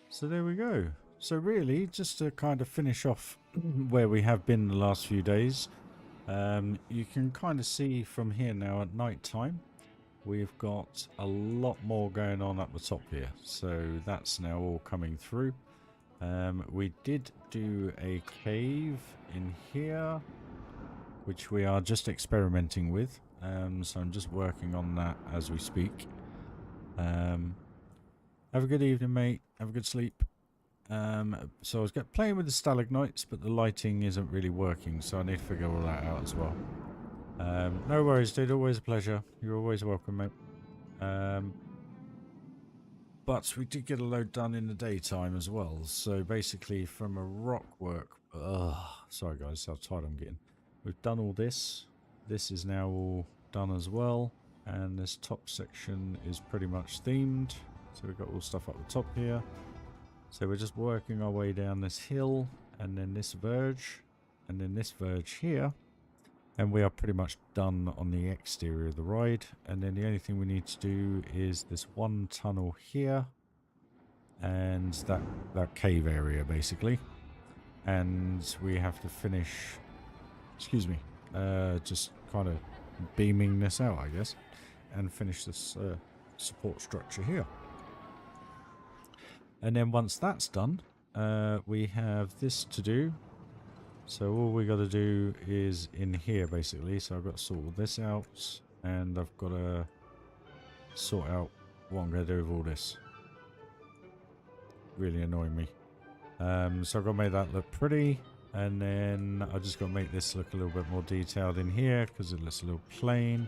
So there we go. So really, just to kind of finish off where we have been the last few days, You can kind of see from here now at night time, we've got a lot more going on up the top here. So that's now all coming through. We did do a cave in here, which we are just experimenting with. So I'm just working on that as we speak. Have a good evening, mate. Have a good sleep. So I was playing with the stalagmites, but the lighting isn't really working, so I need to figure all that out as well. No worries, dude. Always a pleasure. You're always welcome, mate. But we did get a load done in the daytime as well. So basically, from a rock work... sorry, guys, how tired I'm getting. We've done all this. This is now all done as well. And this top section is pretty much themed. So we've got all stuff up the top here. So we're just working our way down this hill, and then this verge, and then this verge here. And we are pretty much done on the exterior of the ride. And then the only thing we need to do is this one tunnel here, and that cave area, basically. And we have to finish, excuse me, just kind of beaming this out, I guess, and finish this support structure here. And then once that's done, we have this to do. So all we got to do is in here, basically. So I've got to sort all this out, and I've got to sort out what I'm going to do with all this. Really annoying me. So I've got to make that look pretty, and then I just got to make this look a little bit more detailed in here because it looks a little plain,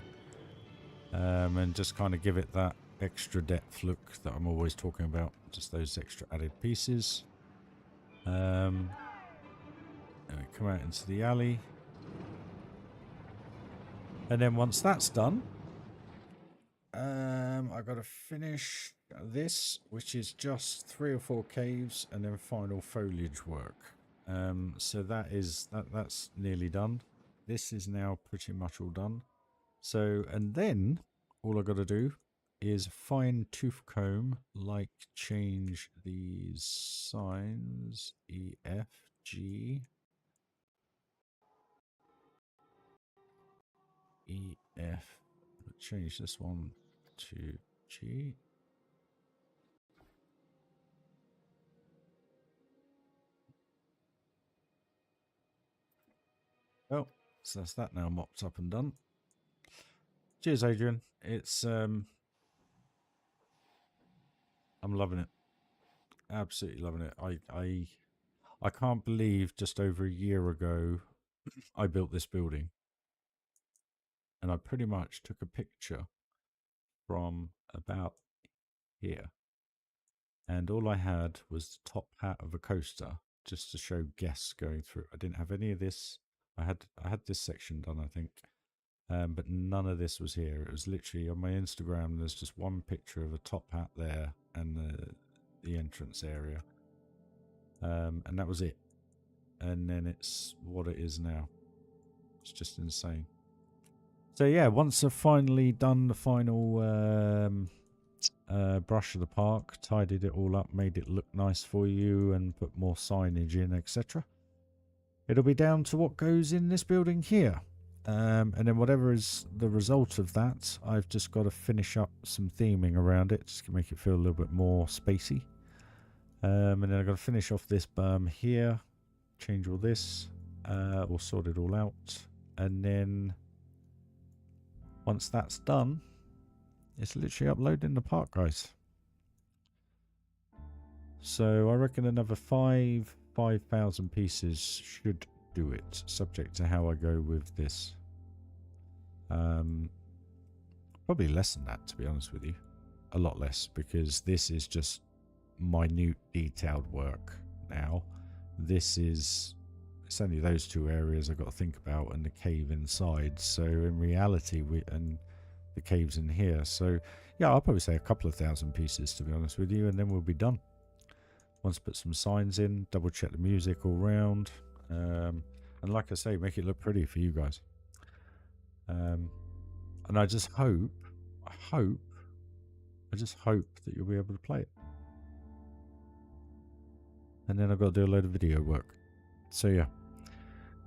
and just kind of give it that extra depth look that I'm always talking about, just those extra added pieces. And we come out into the alley, and then once that's done, I've got to finish this, which is just 3 or 4 caves and then final foliage work. So that's nearly done. This is now pretty much all done. So, and then all I've got to do is fine tooth comb, like change these signs, E, F, G, E, F, change this one to G. Oh, so that's that now mopped up and done. Cheers, Adrian. It's I'm loving it. Absolutely loving it. I can't believe just over a year ago I built this building, and I pretty much took a picture from about here, and all I had was the top hat of a coaster just to show guests going through. I didn't have any of this. I had this section done, I think, but none of this was here. It was literally on my Instagram. There's just one picture of a top hat there and the entrance area, and that was it. And then it's what it is now. It's just insane. So yeah, once I've finally done the final brush of the park, tidied it all up, made it look nice for you, and put more signage in, etc., it'll be down to what goes in this building here. And then whatever is the result of that, I've just got to finish up some theming around it, just to make it feel a little bit more spacey. And then I've got to finish off this berm here, change all this, or sort it all out. And then once that's done, it's literally uploading the park, guys. So I reckon another 5,000 pieces should do it, subject to how I go with this. Probably less than that, to be honest with you. A lot less, because this is just minute detailed work now. This is, it's only those 2 areas I've got to think about, and the cave inside. So in reality, and the caves in here. So yeah, I'll probably say a couple of 1,000 pieces, to be honest with you, and then we'll be done. Once put some signs in, double check the music all round, and like I say, make it look pretty for you guys. And I just hope that you'll be able to play it. And then I've got to do a load of video work. So yeah,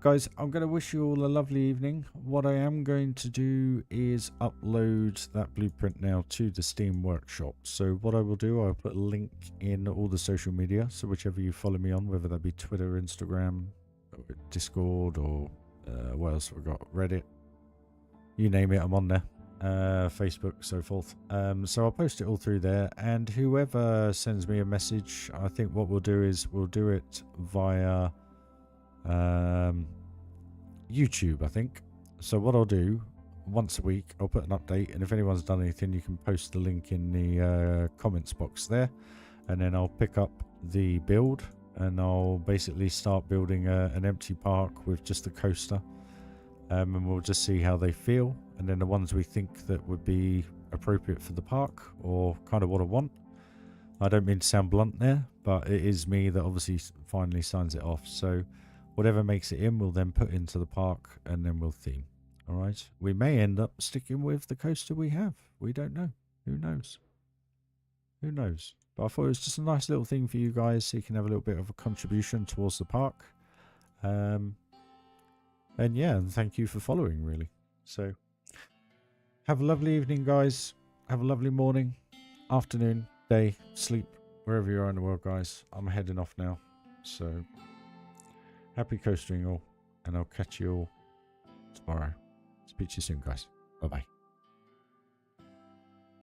Guys, I'm going to wish you all a lovely evening. What I am going to do is upload that blueprint now to the Steam Workshop. So what I will do, I'll put a link in all the social media. So whichever you follow me on, whether that be Twitter, Instagram, Discord, or what else have we got? Reddit. You name it, I'm on there. Facebook, so forth. So I'll post it all through there. And whoever sends me a message, I think what we'll do is we'll do it via... YouTube, I think. So what I'll do, once a week I'll put an update, and if anyone's done anything you can post the link in the comments box there, and then I'll pick up the build and I'll basically start building an empty park with just a coaster, and we'll just see how they feel, and then the ones we think that would be appropriate for the park or kind of what I want. I don't mean to sound blunt there, but it is me that obviously finally signs it off. So whatever makes it in, we'll then put into the park, and then we'll theme. All right. We may end up sticking with the coaster we have. We don't know. Who knows? Who knows? But I thought it was just a nice little thing for you guys, so you can have a little bit of a contribution towards the park. And yeah, and thank you for following, really. So have a lovely evening, guys. Have a lovely morning, afternoon, day, sleep, wherever you are in the world, guys. I'm heading off now. So... happy coastering all, and I'll catch you all tomorrow. Speak to you soon, guys. Bye-bye.